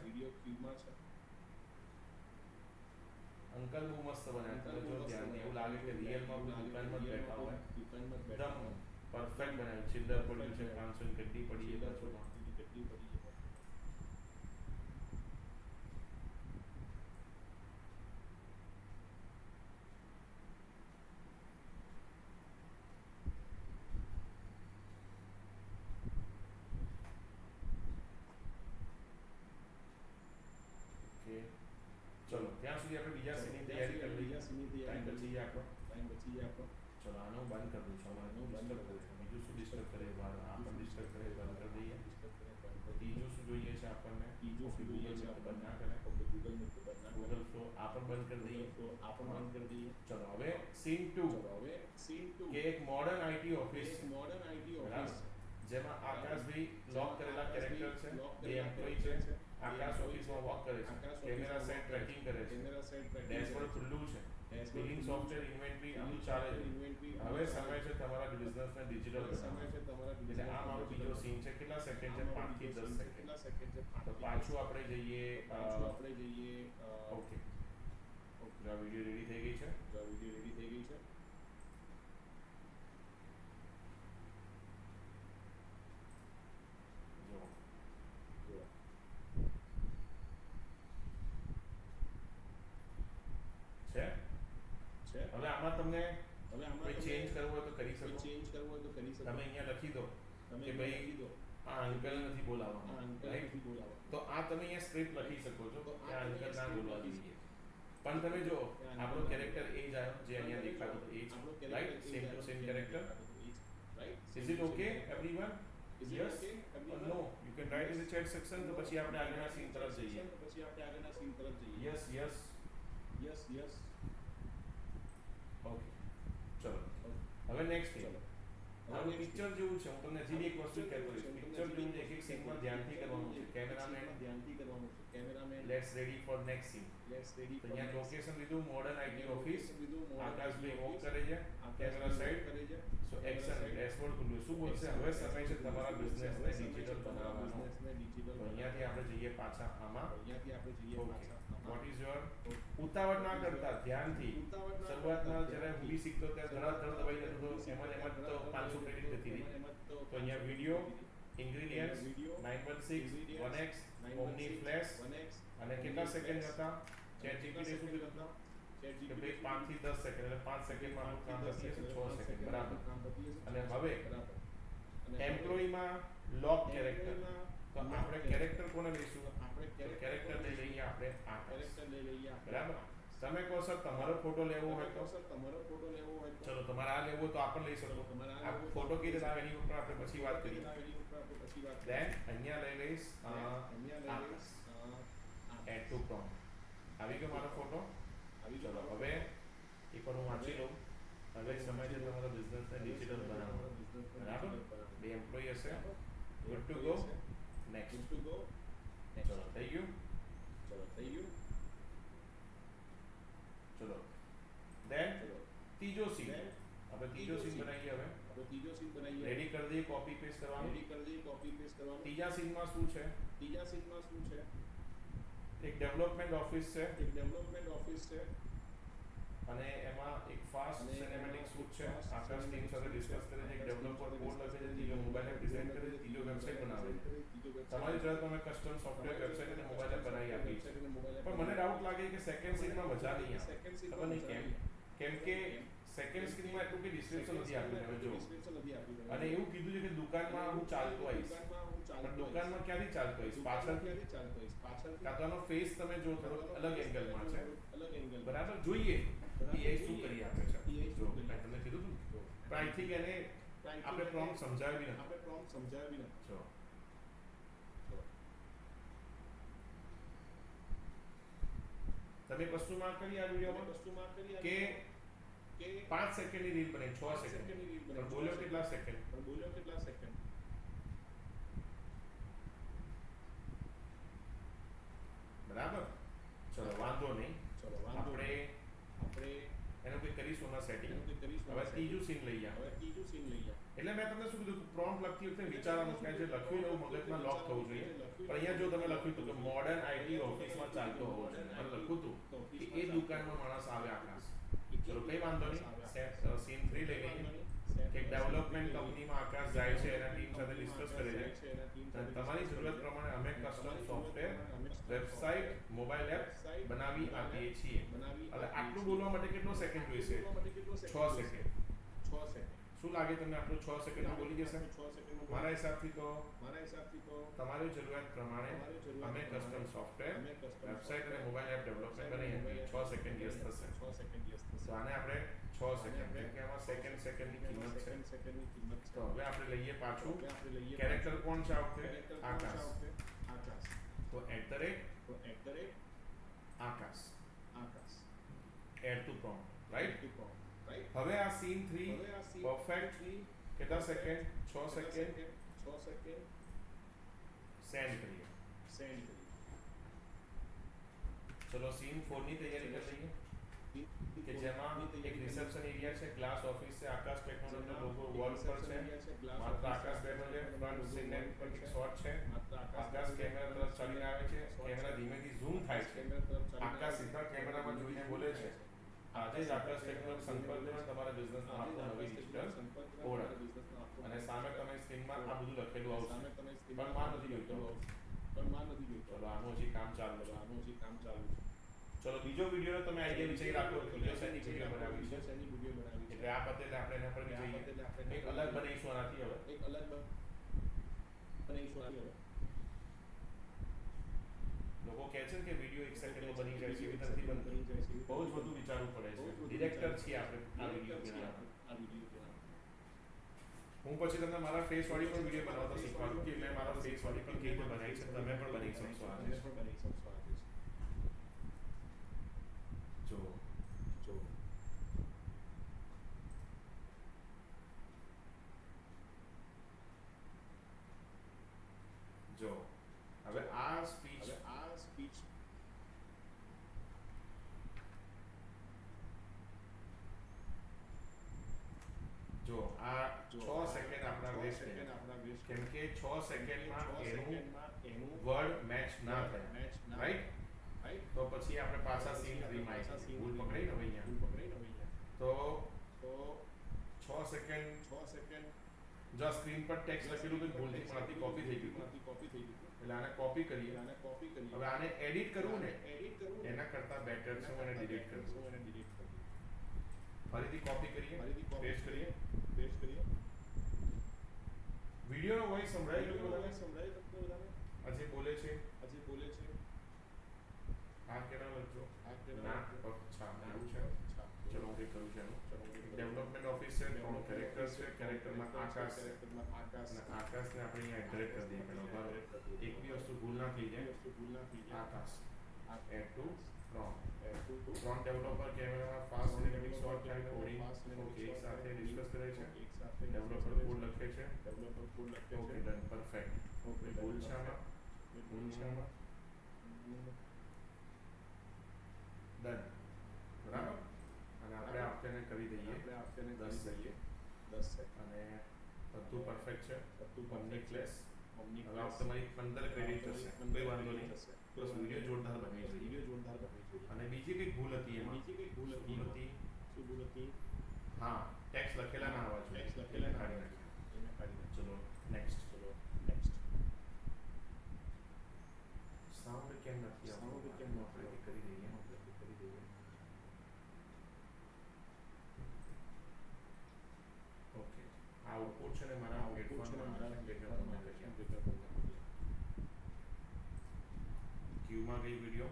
અંકલ બહુ મસ્ત બનાવ્યા તમે જો ધ્યાનથી એવું લાગે કે રિયલમાં દુકાનમાં જ બેઠા હોય એકદમ પરફેક્ટ બનાવ્યું ચિલ્લર પડ્યું છે 500 ની કટ્ટી પડી છે પાછળમાં ચલો ત્યાં સુધી આપણે બીજા સીનની તૈયારી કરી લઈએ ટાઈમ બચી જાય આપણો ચલો આનો બંધ કરી દઉં છું આનું બંધ કરું છું બીજું શું ડિસ્ટર્બ કરે બહાર આ પણ ડિસ્ટર્બ કરે બંધ કરી દઈએ ત્રીજું શું જોઈએ છે આપણને ગૂગલ મીટ બંધ ના કરે ગૂગલ ફ્લો આ પણ બંધ કરી દઈએ ચલો હવે સીન 2 કે એક મોડર્ન આઈટી ઓફિસ બરાબર જેમાં આકાશભાઈ લોક કરેલા કેરેક્ટર છે બે એમ્પ્લોયી છે આકાશ ઓફિસમાં વર્ક કરે છે કેમેરા સેટ ટ્રેકિંગ કરે છે ડેશબોર્ડ ખુલ્લું છે બિલિંગ સોફ્ટવેર ઇન્વેન્ટરી આનું ચાલે છે હવે સમય છે તમારા બિઝનેસને ડિજિટલ બનાવવાનો એટલે આ મારો બીજો સીન છે કેટલા સેકન્ડ છે 5 થી 10 સેકન્ડ તો પાછું આપણે જઈએ ઓકે આ વિડિયો રેડી થઈ ગઈ છે હવે આમાં તમને કોઈ ચેન્જ કરવું હોય તો કરી શકો તમે અહીંયા લખી દો કે ભાઈ આ અંકલ નથી બોલાવવાનું રાઈટ તો આ તમે અહીંયા સ્ક્રિપ્ટ લખી શકો છો કે આ અંકલ ના બોલવા જોઈએ પણ તમે જો આપણો કેરેક્ટર એ જ આવ્યો જે અહીંયા દેખાતો એ જ right same to same character is it okay everyone yes or no you can write in the chat section તો પછી આપણે આગળના સીન તરફ જઈએ યસ ઓકે ચલો હવે નેક્સ્ટ થિંગ આનું પિક્ચર જેવું છે હું તમને હજી એક વસ્તુ કહેતો રહીશ પિક્ચર જેવું છે એક સીનમાં ધ્યાનથી કરવાનું છે cameraman let's ready for next scene તો અહીંયા લોકેશન લીધું મોડર્ન આઈટી ઓફિસ આકાશભાઈ વોક કરે છે કેમેરા સાઈડ સો એક્શન ડેશબોર્ડ ખુલ્લું શું બોલશે હવે સમય છે તમારા બિઝનેસને ડિજિટલ બનાવવાનો તો અહીંયાથી આપણે જઈએ પાછા આમાં વોટ ઇઝ યોર ઉતાવળ ના કરતા ધ્યાનથી શરૂઆતમાં જ્યારે હું બી શીખતો ત્યારે ધડાધડ દબાઈ જતો હતો એમાં તો 500 ક્રેડિટ જતી રહી તો અહીંયા વિડીયો ઇન્ગ્રેડિયન્ટ્સ 916 1x ઓમની ફ્લેશ અને કેટલા સેકન્ડ હતા ચેટ જીપીટી શું કીધું હતું કે ભાઈ 5 થી 10 સેકન્ડ એટલે 5 સેકન્ડમાં આપણું કામ પતી જશે 6 સેકન્ડ બરાબર અને હવે એમ્પ્લોયીમાં લોગ કેરેક્ટર તો આપણે કેરેક્ટર કોને લઈશું તો કેરેક્ટર લઈ લઈએ આપણે આકાશ બરાબર તમે કહો સર તમારો ફોટો લેવો હોય તો ચલો તમારે આ લેવો હોય તો આપણે લઈ શકો આ ફોટો કઈ રીતે આવે એની ઉપર આપણે પછી વાત કરીએ દેન અહીંયા લઈ લઈશ આકાશ એડ ટુ પ્રોમ્પ્ટ આવી ગયો મારો ફોટો ચલો હવે એકવાર હું વાંચી લઉં હવે સમય છે તમારો બિઝનેસને ડિજિટલ બનાવવાનો બરાબર બે એમ્પ્લોયી હશે ગુડ ટુ ગો નેક્સ્ટ ચલો થઈ ગયું ચલો દેન ત્રીજો સીન હવે ત્રીજો સીન બનાવીએ હવે રેડી કરી દઈએ કોપી પેસ્ટ કરવાનું ત્રીજા સીનમાં શું છે એક ડેવલપમેન્ટ ઓફિસ છે અને એમાં એક ફાસ્ટ સિનેમેટિક શૂટ છે આકાશ ટીમ સાથે ડિસ્કસ કરે છે એક ડેવલપર કોડ લખે છે ત્રીજો મોબાઈલ એપ ડિઝાઇન કરે છે ત્રીજો વેબસાઇટ બનાવે છે તમારી જરૂર તમે કસ્ટમ સોફ્ટવેર વેબસાઇટ અને મોબાઈલ એપ બનાવી આપી છે પણ મને ડાઉટ લાગે કે સેકન્ડ સીનમાં મજા નહીં આવે ખબર નહીં કેમ કે સેકન્ડ સ્ક્રીનમાં એટલું કે ડિસ્ક્રિપ્શન નથી આપ્યું તમે જો અને એવું કીધું છે કે દુકાનમાં હું ચાલતો આવીશ પણ દુકાનમાં ક્યાંથી ચાલતો આવીશ પાછળથી કાં તો આનો ફેસ તમે જો થોડો અલગ એંગલમાં છે બરાબર જોઈએ એ શું કરી આપે છે જો મેં તમને કીધું હતું પણ આઈ થિંક એને આપણે પ્રોમ્પ્ટ સમજાવી નથી જો તમે વસ્તુ માર્ક કરી આ વિડીયોમાં કે 5 સેકન્ડની રીલ બને 6 સેકન્ડ પણ બોલ્યો કેટલા સેકન્ડ બરાબર ચલો વાંધો નહીં આપણે એનું કંઈક કરીશું ના સેટિંગ હવે ત્રીજું સીન લઈ એટલે મેં તમને શું કીધું પ્રોમ્પ્ટ લખતી વખતે વિચારવાનું કે જે લખ્યું એવું મગજમાં લોક થવું જોઈએ પણ અહીંયા જો તમે લખ્યું હતું કે મોડર્ન આઈટી ઓફિસમાં ચાલતો હોવો જોઈએ અને લખ્યું હતું કે એ દુકાનમાં માણસ આવે આકાશ ચલો કંઈ વાંધો નહીં સીન 3 લઈ લઈએ કે ડેવલપમેન્ટ કંપનીમાં આકાશ જાય છે એના ટીમ સાથે ડિસ્કસ કરે છે અને તમારી જરૂરિયાત પ્રમાણે અમે custom software website mobile app બનાવી આપીએ છીએ હવે આટલું બોલવા માટે કેટલો સેકન્ડ જોઈશે 6 સેકન્ડ શું લાગે તમને આટલું 6 સેકન્ડમાં બોલી જશે મારા હિસાબથી તો તમારી જરૂરિયાત પ્રમાણે અમે કસ્ટમ સોફ્ટવેર વેબસાઇટ અને મોબાઈલ એપ ડેવલપમેન્ટ બનાવી આપીએ 6 સેકન્ડ યસ થશે તો આને આપણે 6 સેકન્ડ કેમ કે આમાં સેકન્ડની કિંમત છે તો હવે આપણે લઈએ પાછું કેરેક્ટર કોણ છે આ વખતે આકાશ તો @ આકાશ એડ ટુ પ્રોમ્પ્ટ રાઈટ હવે આ સીન 3 પરફેક્ટ કેટલા સેકન્ડ 6 સેકન્ડ સેન્ડ કરીએ ચલો સીન 4 ની તૈયારી કરી લઈએ કે જેમાં એક રિસેપ્શન એરિયા છે ગ્લાસ ઓફિસ છે આકાશ ટેકનોલોજીનો લોગો વોલ પર છે માત્ર આકાશ બેઠો છે ફ્રન્ટ સીન પર એક શોટ છે આકાશ કેમેરા તરફ ચાલીને આવે છે કેમેરા ધીમેથી ઝૂમ થાય છે આકાશ સીધા કેમેરામાં જોઈને બોલે છે આજે જ આકાશ ટેકનોલોજી સંપર્કમાં તમારા બિઝનેસનો આપનો નવી ડિજિટલ ઓળખ અને સામે તમે સ્ક્રીનમાં આ બધું લખેલું આવશે પણ માં નથી જોઈતો ચલો આનું હજી કામ ચાલુ છે ચલો બીજો વિડિયો તમે આઈડિયા વિચારી રાખો બીજો શેની વિડિયો બનાવી છે એટલે આ પતે એટલે આપણે એના પર બી જઈએ એક અલગ બનાવીશું આનાથી હવે લોકો કહે છે કે વિડિયો 1 સેકન્ડમાં બની જાય છે એવી નથી બનતી બહુ જ બધું વિચારવું પડે છે ડિરેક્ટર છીએ આપણે આ વિડિયો બનાવવા હું પછી તમને મારા ફેસ વાળી પણ વિડિયો બનાવતા શીખવાડું કે મેં મારા ફેસ વાળી પણ કેવી રીતે બનાવી છે તમે પણ બનાવી શકશો આજે જો હવે આ સ્પીચ જો આ 6 સેકન્ડ આપણા વેસ્ટ કેમ કે 6 સેકન્ડમાં એનું વર્ડ મેચ ના થાય રાઈટ તો પછી આપણે પાછા સીન 3 માં આવી ભૂલ પકડાઈ ને અહીંયા તો 6 સેકન્ડ જો આ સ્ક્રીન પર ટેક્સ્ટ લખેલું તો ભૂલથી મારાથી કોપી થઈ ગયું એટલે આને કોપી કરીએ. હવે આને એડિટ કરવું ને એના કરતાં બેટર છે હું એને ડિલીટ કરી દઉં છું. ફરીથી કોપી કરીએ, પેસ્ટ કરીએ. વિડિયોનો વોઇસ સંભળાય તમને બધાને? આજે બોલે છે આ કેના લખજો ના અચ્છા એવું છે. ચલો હું કઈ કરું છું એનું. ડેવલપમેન્ટ ઓફિસ છે, 3 કેરેક્ટર છે, કેરેક્ટરમાં આકાશ છે અને આકાશને આપણે અહીંયા એન્ટર કરી દઈએ. પેલો બરાબર એક બી વસ્તુ ભૂલ ના થઈ જાય. આકાશ એડ ટુ ત્રણ ડેવલપર કેમેરામાં fast cinematic shot time coding okay એક સાથે ડિસ્કસ કરે છે. ડેવલપર કોડ લખે છે. Okay done perfect. ભૂલ છે આમાં ડન બરાબર. અને આપણે આપને કરી દઈએ 10 સેકન્ડ અને બધું પરફેક્ટ છે. ઓમની ક્લેસ હવે આ તમારી 15 ક્રેડિટ થશે, કોઈ વાંધો નહીં. બસ વિડિયો જોરદાર બની જોઈએ. અને બીજી કઈ ભૂલ હતી એમાં? ભૂલ હતી હા ટેક્સ્ટ લખેલા ના આવવા જોઈએ, લખેલા કાઢી નાખ્યા. ચલો નેક્સ્ટ. સાઉન્ડ કેમ નથી આવતું? આપણે કરી દઈએ. ઓકે આ આઉટપુટ છે ને મારા હેડફોનમાં ક્યુમાં ગઈ વિડિયો.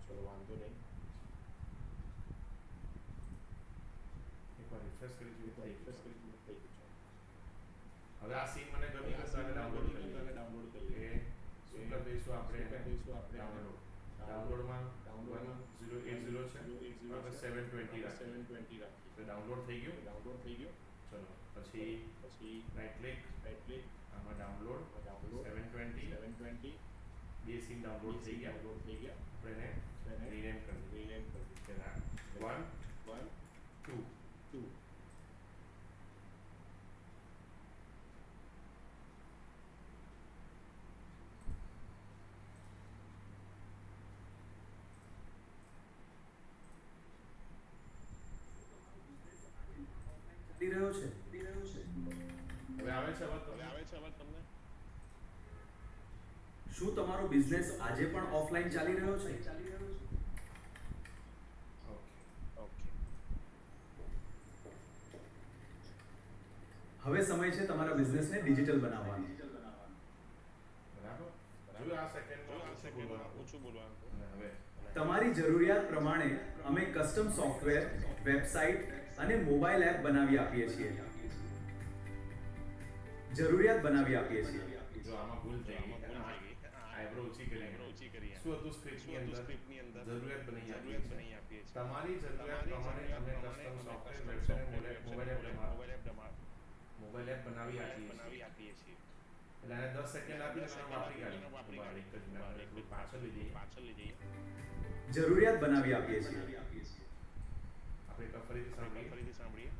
ચલો વાંધો નહીં. એકવાર રિફ્રેશ કરી જોઈએ થઈ ગયું. હવે આ સીન મને ગમી તો આને ડાઉનલોડ કરી કે શું કરી દઈશું આપણે ડાઉનલોડમાં 1080 છે આપણે 720 રાખીએ તો ડાઉનલોડ થઈ ગયું. ચલો પછી રાઈટ ક્લિક આમાં ડાઉનલોડ 720 બે સીન ડાઉનલોડ થઈ ગયા. આપણે એને રીનેમ કરી દઈએ 1 2.
રહ્યો છે.
હવે આવે છે અવાજ તમને?
શું તમારો બિઝનેસ આજે પણ ઓફલાઈન ચાલી રહ્યો છે?
ઓકે
હવે સમય છે તમારા બિઝનેસને ડિજિટલ બનાવવાનો.
બરાબર. જો આ સેકન્ડમાં ઓછું બોલવાનું. અને હવે
તમારી જરૂરિયાત પ્રમાણે અમે કસ્ટમ સોફ્ટવેર, વેબસાઇટ અને મોબાઈલ એપ બનાવી આપીએ છીએ.
જો આમાં ભૂલ થઈ ગઈ આઈબ્રો ઓછી કરી શું હતું સ્ક્રિપ્ટની અંદર જરૂરિયાત બનાવી આપીએ છીએ. તમારી જરૂરિયાત પ્રમાણે અમે custom software, website, mobile app બનાવી આપીએ છીએ. એટલે આને 10 સેકન્ડ આપી અને વાપરી કાઢી. પાછળ લઈ જઈએ.
જરૂરિયાત બનાવી આપીએ છીએ.
આપણે ફરીથી સાંભળીએ.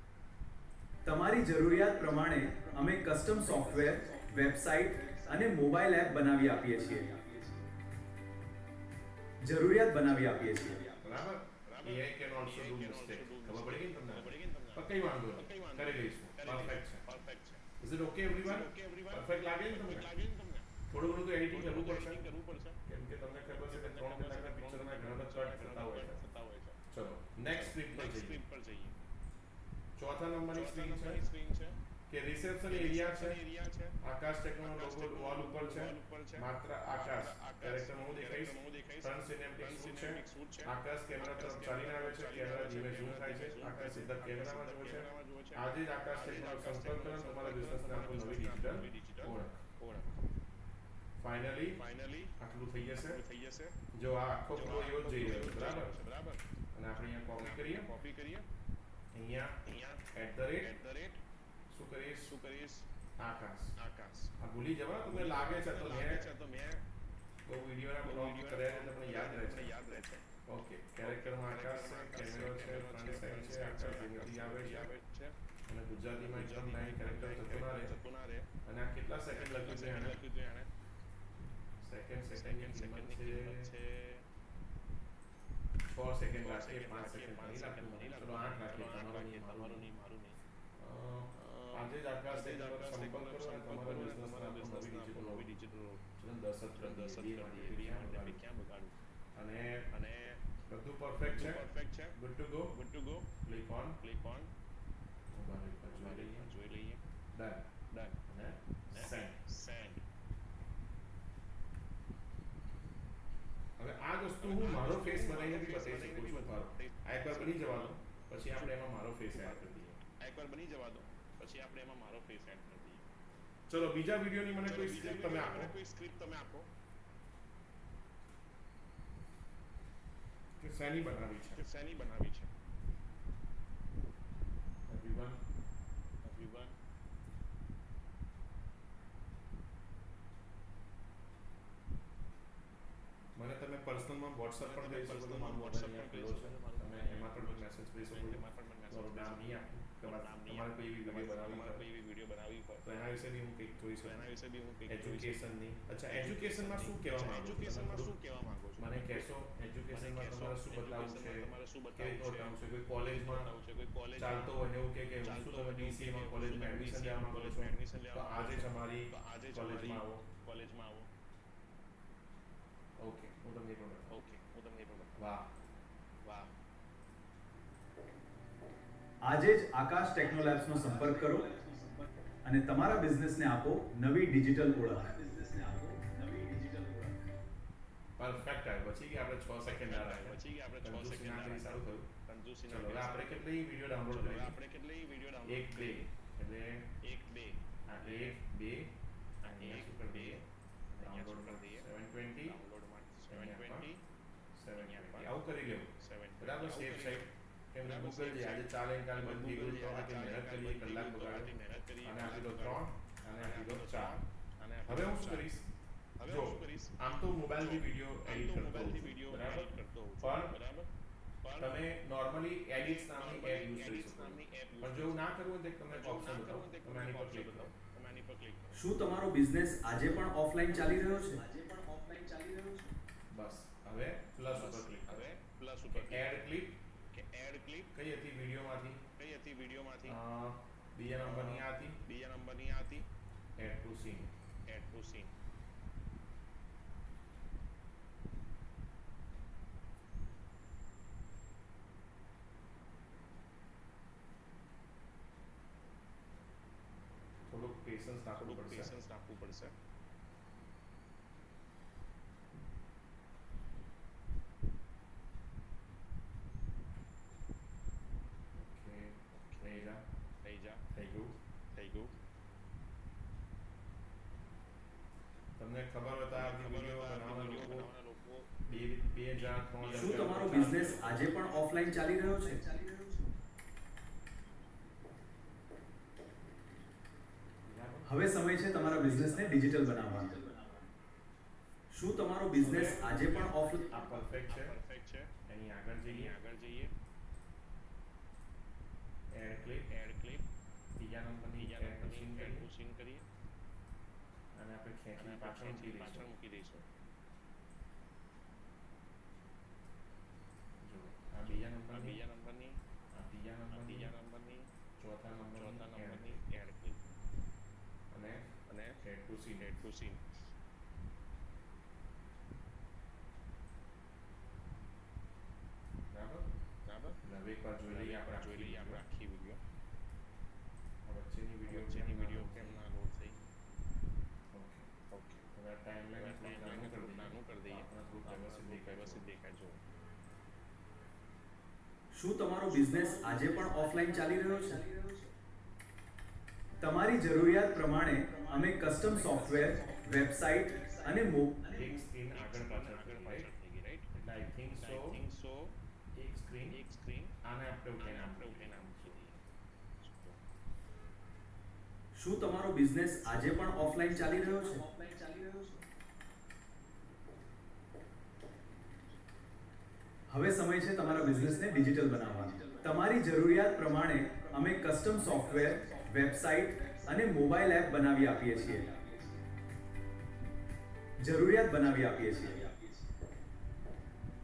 તમારી જરૂરિયાત પ્રમાણે અમે કસ્ટમ સોફ્ટવેર, વેબસાઇટ અને મોબાઈલ એપ બનાવી આપીએ છીએ.
બરાબર. AI can also do mistake. ખબર પડી ગઈ તમને? પણ કઈ વાંધો નહીં, કરી લઈશું. પરફેક્ટ છે. Is it okay everyone? Perfect લાગે ને તમને? થોડું ઘણું તો એડિટિંગ કરવું પડશે કેમ કે તમને ખબર છે કે 3 કલાકના પિક્ચરના ઘણા બધા કટ થતા હોય છે. ચલો નેક્સ્ટ સ્ક્રીન પર જઈએ. ચોથા નંબરની સ્ક્રીન છે કે રિસેપ્શન એરિયા છે. આકાશ ટેકનો લોગો વોલ ઉપર છે. માત્ર આકાશ કેરેક્ટર હું દેખાઈશ. ફ્રન્ટ સિનેમેટિક શૂટ છે. આકાશ કેમેરા તરફ ચાલીને આવે છે. કેમેરા ધીમે ઝૂમ થાય છે. આકાશ સીધા કેમેરામાં જુએ છે. આજે જ આકાશ ટેકનો સંપર્ક કરો તમારા બિઝનેસને આપો નવી ડિજિટલ ઓળખ. ફાઇનલી આટલું થઈ જશે. જો આ આખો ફ્લો એવો જ જઈ રહ્યો છે. બરાબર. અને આપણે અહીંયા કોપી કરીએ. અહીંયા શું કરીશ આકાશ. આ ભૂલી જવા તમને લાગે છે તો મેં બહુ વિડીયોના બ્લોગ કર્યા છે તમને યાદ રહે છે. ઓકે કેરેક્ટરમાં આકાશ છે, કેમેરો છે, ફ્રન્ટ સાઈડ છે, આકાશ ધીમેથી આવે છે અને ગુજરાતીમાં એકદમ નાની કેરેક્ટર જતો ના રહે. અને આ કેટલા સેકન્ડ લખ્યું છે એને? સેકન્ડની કિંમત છે 6 સેકન્ડ રાખીએ, 5 સેકન્ડ નહીં લાગતું. ચલો 8 રાખીએ. તમારું નહીં મારું નહીં. આજે જ આકાશ પર સંપર્ક કરો અને તમારા બિઝનેસમાં આપણું નવી ડિજિટલ ચલન 10 જ કરી દઈએ બે માટે ક્યાં બગાડું અને બધું પરફેક્ટ છે good to go click on mobile પર જોઈ લઈએ ડન અને સેન્ડ હવે આ જ વસ્તુ હું મારો ફેસ બનાવીને બી બતાવી શકું છું આ એકવાર બની જવા દો પછી આપણે એમાં મારો ફેસ એડ કરી દઈએ ચલો બીજા વિડિયોની મને કોઈ સ્ક્રિપ્ટ તમે આપો કે શેની બનાવી છે એવરીવન મને તમે પર્સનલમાં WhatsApp પર કરી શકો છો મારું WhatsApp પર કરી શકો છો તમે એમાં પણ મેસેજ કરી શકો છો મારું નામ નહીં આપું તમારે કોઈ એવી વિડીયો બનાવવી હોય તો એના વિશે બી હું કંઈક જોઈ શકું એજ્યુકેશનની અચ્છા એજ્યુકેશનમાં શું કહેવા માંગો છો મને કહેશો એજ્યુકેશનમાં તમારે શું બતાવવું છે કેવી રીતે બતાવવું છે કોઈ કોલેજમાં ચાલતો હોય ને એવું કે શું તમે DCAમાં કોલેજમાં એડમિશન લેવા માંગો છો તો આજે જ અમારી કોલેજમાં આવો ઓકે હું તમને પણ બતાવું વાહ
આજે જ આકાશ ટેકનોલેબ્સનો સંપર્ક કરો અને તમારા બિઝનેસને આપો નવી ડિજિટલ ઓળખ.
પરફેક્ટ આવ્યો પછી કે આપણે 6 સેકન્ડ ના રાખ્યા કંજૂસી ના કરી સારું થયું ચલો હવે આપણે કેટલી વિડિયો ડાઉનલોડ કરી 1 2 એટલે 1 2 ડાઉનલોડ કરી દઈએ 720 આવું કરી લેવું બરાબર સેફ સાઈડ કેમ ગૂગલ જે આજે ચાલે કાલ બંધ થઈ ગયું તો આપણે મહેનત કરીએ કલાક બગાડે અને આપી દો 3 અને આપી દો 4 હવે હું શું કરીશ જો આમ તો મોબાઈલથી વિડિયો એડિટ કરતો હોઉં બરાબર પણ તમે નોર્મલી એડિટ્સ નામની એપ યુઝ કરી શકો પણ જો ના કરવું હોય તો તમને ઓપ્શન બતાવું તમે આની પર ક્લિક કરો
શું તમારો બિઝનેસ આજે પણ ઓફલાઈન ચાલી રહ્યો છે?
બસ હવે પ્લસ ઉપર ક્લિક કરો એડ ક્લિપ કઈ હતી વિડિયોમાંથી બીજા નંબરની આ હતી એડ ટુ સીન થોડુંક પેશન્સ રાખવું પડશે થઈ ગયું તમને ખબર હોય તો આ વિડિયો બનાવવાના લોકો 2000
શું તમારો બિઝનેસ આજે પણ ઓફલાઈન ચાલી રહ્યો છે? હવે સમય છે તમારા બિઝનેસને ડિજિટલ બનાવવાનો. શું તમારો બિઝનેસ આજે પણ ઓફલાઈન
આ પરફેક્ટ છે એની આગળ જઈએ એડ ક્લિક ત્રીજા નંબરની એડ મશીન કરીએ અને આપણે ખેંચી પાછળ મૂકી દઈશું જો આ બીજા નંબરની આ ત્રીજા નંબરની ચોથા નંબરની એડ ક્લિક અને એડ ટુ સીન બરાબર હવે એકવાર જોઈ લઈએ આપણે આખી વિડિયો વચ્ચેની વિડિયો કેમ ના લોડ થઈ ઓકે હવે ટાઈમલાઈન નાનું કરી દઈએ આપણે થોડું વ્યવસ્થિત દેખાય જો
શું તમારો બિઝનેસ આજે પણ ઓફલાઈન ચાલી રહ્યો છે? તમારી જરૂરિયાત પ્રમાણે અમે કસ્ટમ સોફ્ટવેર, વેબસાઇટ અને
એક સ્ક્રીન આગળ પાછળ થઈ ગઈ રાઈટ એટલે આઈ થિંક સો એક સ્ક્રીન આને આપણે ઉઠાઈને
શું તમારો બિઝનેસ આજે પણ ઓફલાઈન ચાલી રહ્યો છે? હવે સમય છે તમારા બિઝનેસને ડિજિટલ બનાવવાનો. તમારી જરૂરિયાત પ્રમાણે અમે કસ્ટમ સોફ્ટવેર, વેબસાઇટ અને મોબાઈલ એપ બનાવી આપીએ છીએ.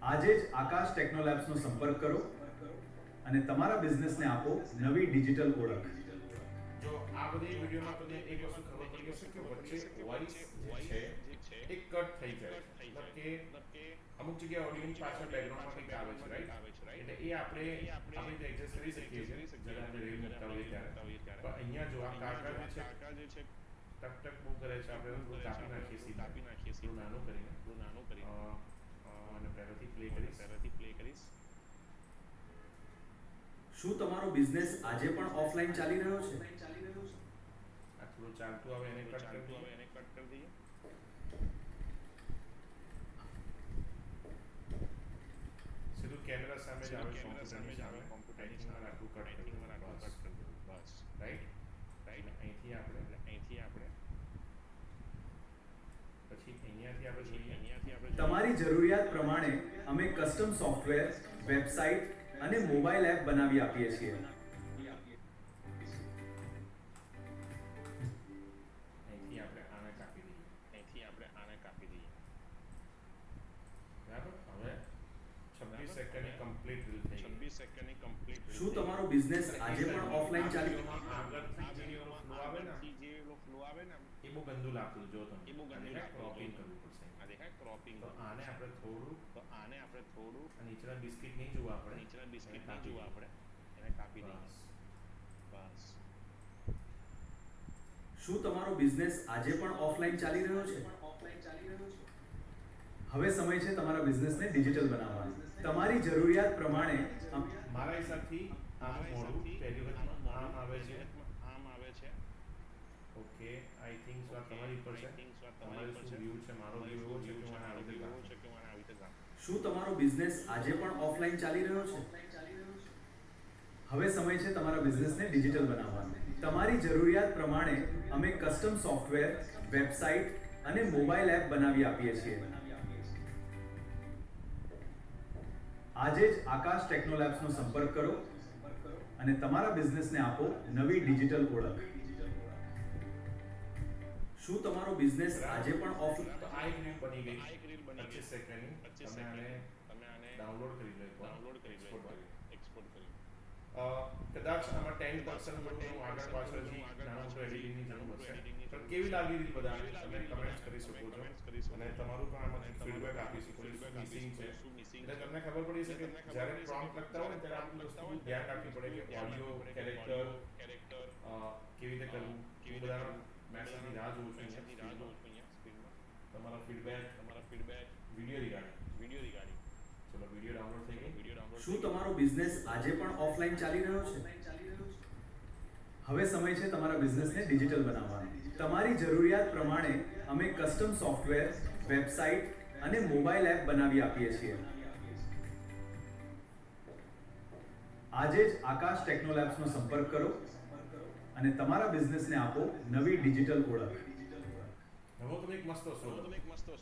આજે જ આકાશ ટેકનોલેબ્સનો સંપર્ક કરો અને તમારા બિઝનેસને આપો નવી ડિજિટલ ઓળખ.
જો આ આ બધી વિડીયોમાં તમને એક વસ્તુ ખબર પડી હશે કે વચ્ચે વોઇસ જે છે એ કટ થઈ જાય છે, મતલબ કે અમુક જગ્યાએ ઓડિયોની પાછળ બેકગ્રાઉન્ડમાં કંઈક આવે છે, રાઈટ? એટલે એ આપણે આપણી રીતે એડજસ્ટ કરી શકીએ છીએ જ્યારે આપણે રીલ મૂકતા હોઈએ ત્યારે. પણ અહીંયા જો આ કાકા જે છે ટક ટક બહુ કરે છે, આપણે થોડું કાપી નાખીએ સીધા, થોડું નાનું કરીને. અને પહેલાથી પ્લે કરીશ.
શું તમારો બિઝનેસ આજે પણ ઓફલાઈન ચાલી રહ્યો છે?
આ થોડું ચાલતું આવે એને કટ કરી દઈએ. સીધું કેમેરા સામે જ આવે, કોમ્પ્યુટરની સામે. એડિટિંગમાં આટલું કટ કરી દઉં, બસ. રાઈટ? અને અહીંથી આપણે પછી અહીંયાથી આપણે જોઈએ.
તમારી જરૂરિયાત પ્રમાણે અમે કસ્ટમ સોફ્ટવેર, વેબસાઇટ અને મોબાઈલ એપ બનાવી આપીએ છીએ.
અહીંથી આપણે આને કાપી દઈએ. બરાબર? હવે 26 સેકન્ડની કમ્પ્લીટ રીલ થઈ ગઈ.
શું તમારો બિઝનેસ આજે પણ ઓફલાઈન ચાલી રહ્યો છે?
આગળથી જે ફ્લો આવે ને એ બહુ ગંદુ લાગતું, જો તમે ક્રોપિંગ કરવું પડશે. તો આને આપણે થોડું નીચેના બિસ્કિટ નહીં જોવા આપણે, એને કાપી દઈએ. બસ.
શું તમારો બિઝનેસ આજે પણ ઓફલાઈન ચાલી રહ્યો છે? હવે સમય છે તમારા બિઝનેસને ડિજિટલ બનાવવાનો. તમારી જરૂરિયાત પ્રમાણે
મારા હિસાબથી આનું મોડું પહેલી વખતમાં આમ આવે છે. ઓકે, આઈ થિંક સો આ તમારી ઉપર છે. તમારે શું વ્યૂ છે? મારો વ્યૂ એવો છે કે મને આવી રીતે ગામ.
શું તમારો બિઝનેસ આજે પણ ઓફલાઈન ચાલી રહ્યો છે? હવે સમય છે તમારા બિઝનેસને ડિજિટલ બનાવવાનો. તમારી જરૂરિયાત પ્રમાણે અમે કસ્ટમ સોફ્ટવેર, વેબસાઇટ અને મોબાઈલ એપ બનાવી આપીએ છીએ. આજે જ આકાશ ટેકનોલેબ્સનો સંપર્ક કરો અને તમારા બિઝનેસને આપો નવી ડિજિટલ ઓળખ. શું તમારો બિઝનેસ આજે પણ ઓફલાઈન?
તો આ એક રીલ બની ગઈ 25 સેકન્ડની. તમે આને ડાઉનલોડ કરી લો એકવાર, એક્સપોર્ટ કરી. કદાચ આમાં 10% થોડું આગળ પાછળથી નાનું મોટું એડિટિંગની જરૂર હશે. પણ કેવી લાગી રીલ બધાને તમે કમેન્ટ્સ કરી શકો છો અને તમારું પણ આમાંથી ફીડબેક આપી શકો છો, શું મિસિંગ છે. એટલે તમને ખબર પડી શકે જ્યારે પ્રોમ્પ્ટ લખતા હોય ત્યારે આ બધી વસ્તુ ધ્યાન રાખવી પડે કે ઓડિયો, કેરેક્ટર કેવી રીતે કરવું. એ બધાના મેસેજની રાહ જોઉં છું અહીંયા. તમારા ફીડબેક વિડીયો રિગાર્ડિંગ. ચલો, વિડીયો ડાઉનલોડ થઈ ગઈ.
શું તમારો બિઝનેસ આજે પણ ઓફલાઈન ચાલી રહ્યો છે? હવે સમય છે તમારા બિઝનેસને ડિજિટલ બનાવવાનો. તમારી જરૂરિયાત પ્રમાણે અમે કસ્ટમ સોફ્ટવેર, વેબસાઇટ અને મોબાઈલ એપ બનાવી આપીએ છીએ. આજે જ આકાશ ટેકનોલેબ્સનો સંપર્ક કરો અને તમારા બિઝનેસને આપો નવી ડિજિટલ ઓળખ.
હવે તમે એક મસ્ત વસ્તુ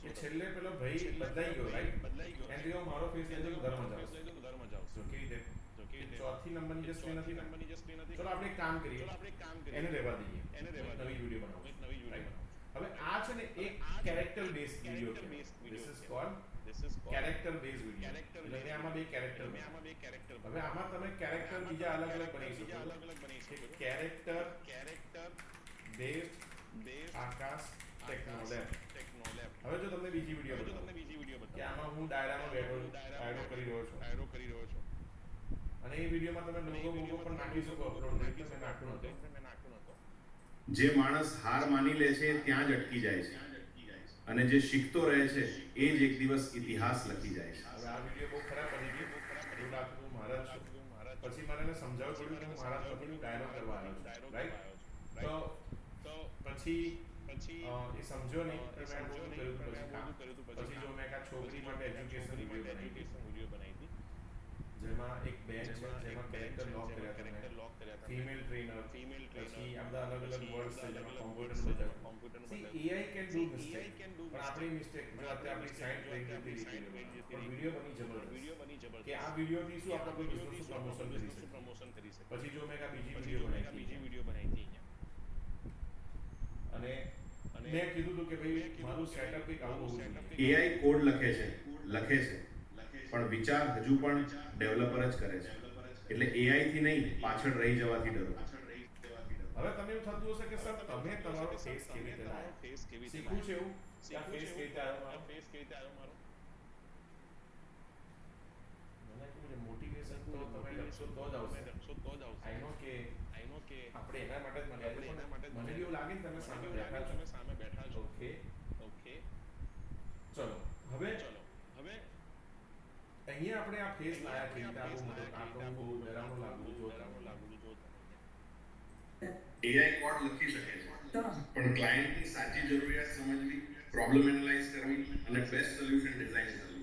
કે છેલ્લે પેલો ભાઈ બદલાઈ ગયો, રાઈટ? એન્ડ જો મારો ફેસ લઈ તો ઘરમાં જાવ. જો કેવી રીતે ચોથી નંબરની જે સ્ક્રીન હતી ને, ચલો આપણે એક કામ કરીએ, એને રહેવા દઈએ, નવી વિડીયો બનાવો, રાઈટ? હવે આ છે ને એક કેરેક્ટર બેઝ વિડીયો છે. This is called character base video. એટલે કે આમાં બે કેરેક્ટર. હવે આમાં તમે કેરેક્ટર બીજા અલગ અલગ બનાવી શકો છો. કેરેક્ટર બેઝ આકાશ ટેકનોલેબ. હવે જો તમને બીજી વિડીયો બતાવો કે આમાં હું ડાયરામાં બેઠો છું, ડાયરો કરી રહ્યો છું, અને એ વિડીયોમાં તમે લોગો પણ નાખી શકો, અપલોડ કરી. મેં નાખ્યો નહોતો.
જે માણસ હાર માની લે છે ત્યાં જ અટકી જાય છે અને જે શીખતો રહે છે એ જ એક દિવસ ઇતિહાસ લખી જાય છે.
હવે આ વિડીયો બહુ ખરાબ બની ગઈ. એવું લાગતું હું મહારાજ છું. પછી મને એને સમજાવવું પડ્યું કે હું મહારાજ નથી, હું ડાયરો કરવા આવ્યો છું, રાઈટ? તો પછી એ સમજ્યો નહીં કે મેં બહુ કર્યું. પછી જો મેં એક છોકરી માટે એજ્યુકેશન વિડીયો બનાવી હતી, જેમાં એક બેન છે જેમાં કેરેક્ટર લોક કર્યા હતા મેં, ફિમેલ ટ્રેનર, પછી આ બધા અલગ અલગ વર્ડ્સ છે જેમાં કોમ્પ્યુટર બધા. C AI can do mistake, પણ આપણી મિસ્ટેક જો અત્યારે આપણી સાઇટ થઈ ગઈ હતી, પણ વિડીયો બની જબરદસ્ત કે આ વિડીયોથી શું આપણે કોઈ બિઝનેસનું પ્રમોશન કરી શકીએ. પછી જો મેં એક બીજી વિડીયો બનાવી અને મેં કીધું હતું કે ભાઈ મારું સેટઅપ કંઈક આવું હોવું જોઈએ.
એઆઈ કોડ લખે છે પણ વિચાર હજુ પણ ડેવલપર જ કરે છે. એટલે એઆઈ થી નહીં, પાછળ રહી જવાથી ડરો.
હવે તમે એવું થતું હશે કે સર તમે તમારો ફેસ કેવી રીતે લાવ્યા, શીખવું છે એવું કે આ ફેસ કેવી રીતે આવ્યો મારો? મને કહ્યું છે મોટિવેશન તો તમે લખશો તો જ આવશે. આઈ નો કે આપણે એના માટે જ મળ્યા છે, પણ મને બી એવું લાગે ને તમે સામે બેઠા છો. ઓકે, ચલો હવે અહીંયા આપણે આ ફેસ લાયા કેવી રીતે, આ બહુ મોટો, આ તો બહુ ડરાવનું લાગુ જો
એઆઈ કોડ લખી શકે છે, પણ ક્લાયન્ટની સાચી જરૂરિયાત સમજવી, પ્રોબ્લેમ એનાલાઇઝ કરવી અને બેસ્ટ સોલ્યુશન ડિઝાઇન કરવું.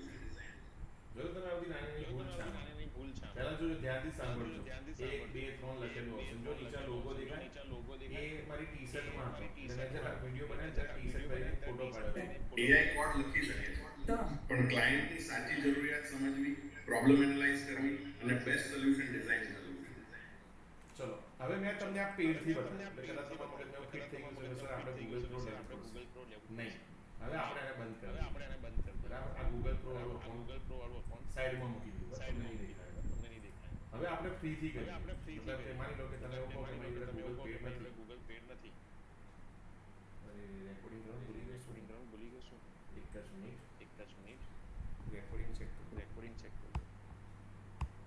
જો તમે આ બધી નાની નાની ભૂલ છે આમાં. પહેલા જોજો, ધ્યાનથી સાંભળજો. 1 2 3 લખેલું હશે. જો નીચે લોગો દેખાય, એ મારી ટી-શર્ટમાં હતો. એટલે મેં જ્યારે વિડીયો બનાવ્યો ત્યારે ટી-શર્ટ પહેરીને ફોટો પાડ્યો.
એઆઈ કોડ લખી શકે છે, પણ ક્લાયન્ટની સાચી જરૂરિયાત સમજવી, પ્રોબ્લેમ એનાલાઇઝ કરવી અને બેસ્ટ સોલ્યુશન ડિઝાઇન કરવું.
ચલો હવે મેં તમને આ પેડથી બતાવ્યું, એટલે કદાચ તમારા મગજમાં એવું ફિટ થઈ ગયું છે કે સર આપણે ગૂગલ પ્રો લેવું પડશે. નહીં, હવે આપણે એને બંધ કરી દઈએ. બરાબર, આ ગૂગલ પ્રો વાળો ફોન સાઈડમાં મૂકી દીધું, તમને નહીં દેખાય. હવે આપણે ફ્રીથી કરીએ. મતલબ કે માની લો કે તમે એવું કહો કે મારી જોડે ગૂગલ પેડ નથી. અરે રેકોર્ડિંગ કરવાનું ભૂલી ગયો છું. એક જ મિનિટ.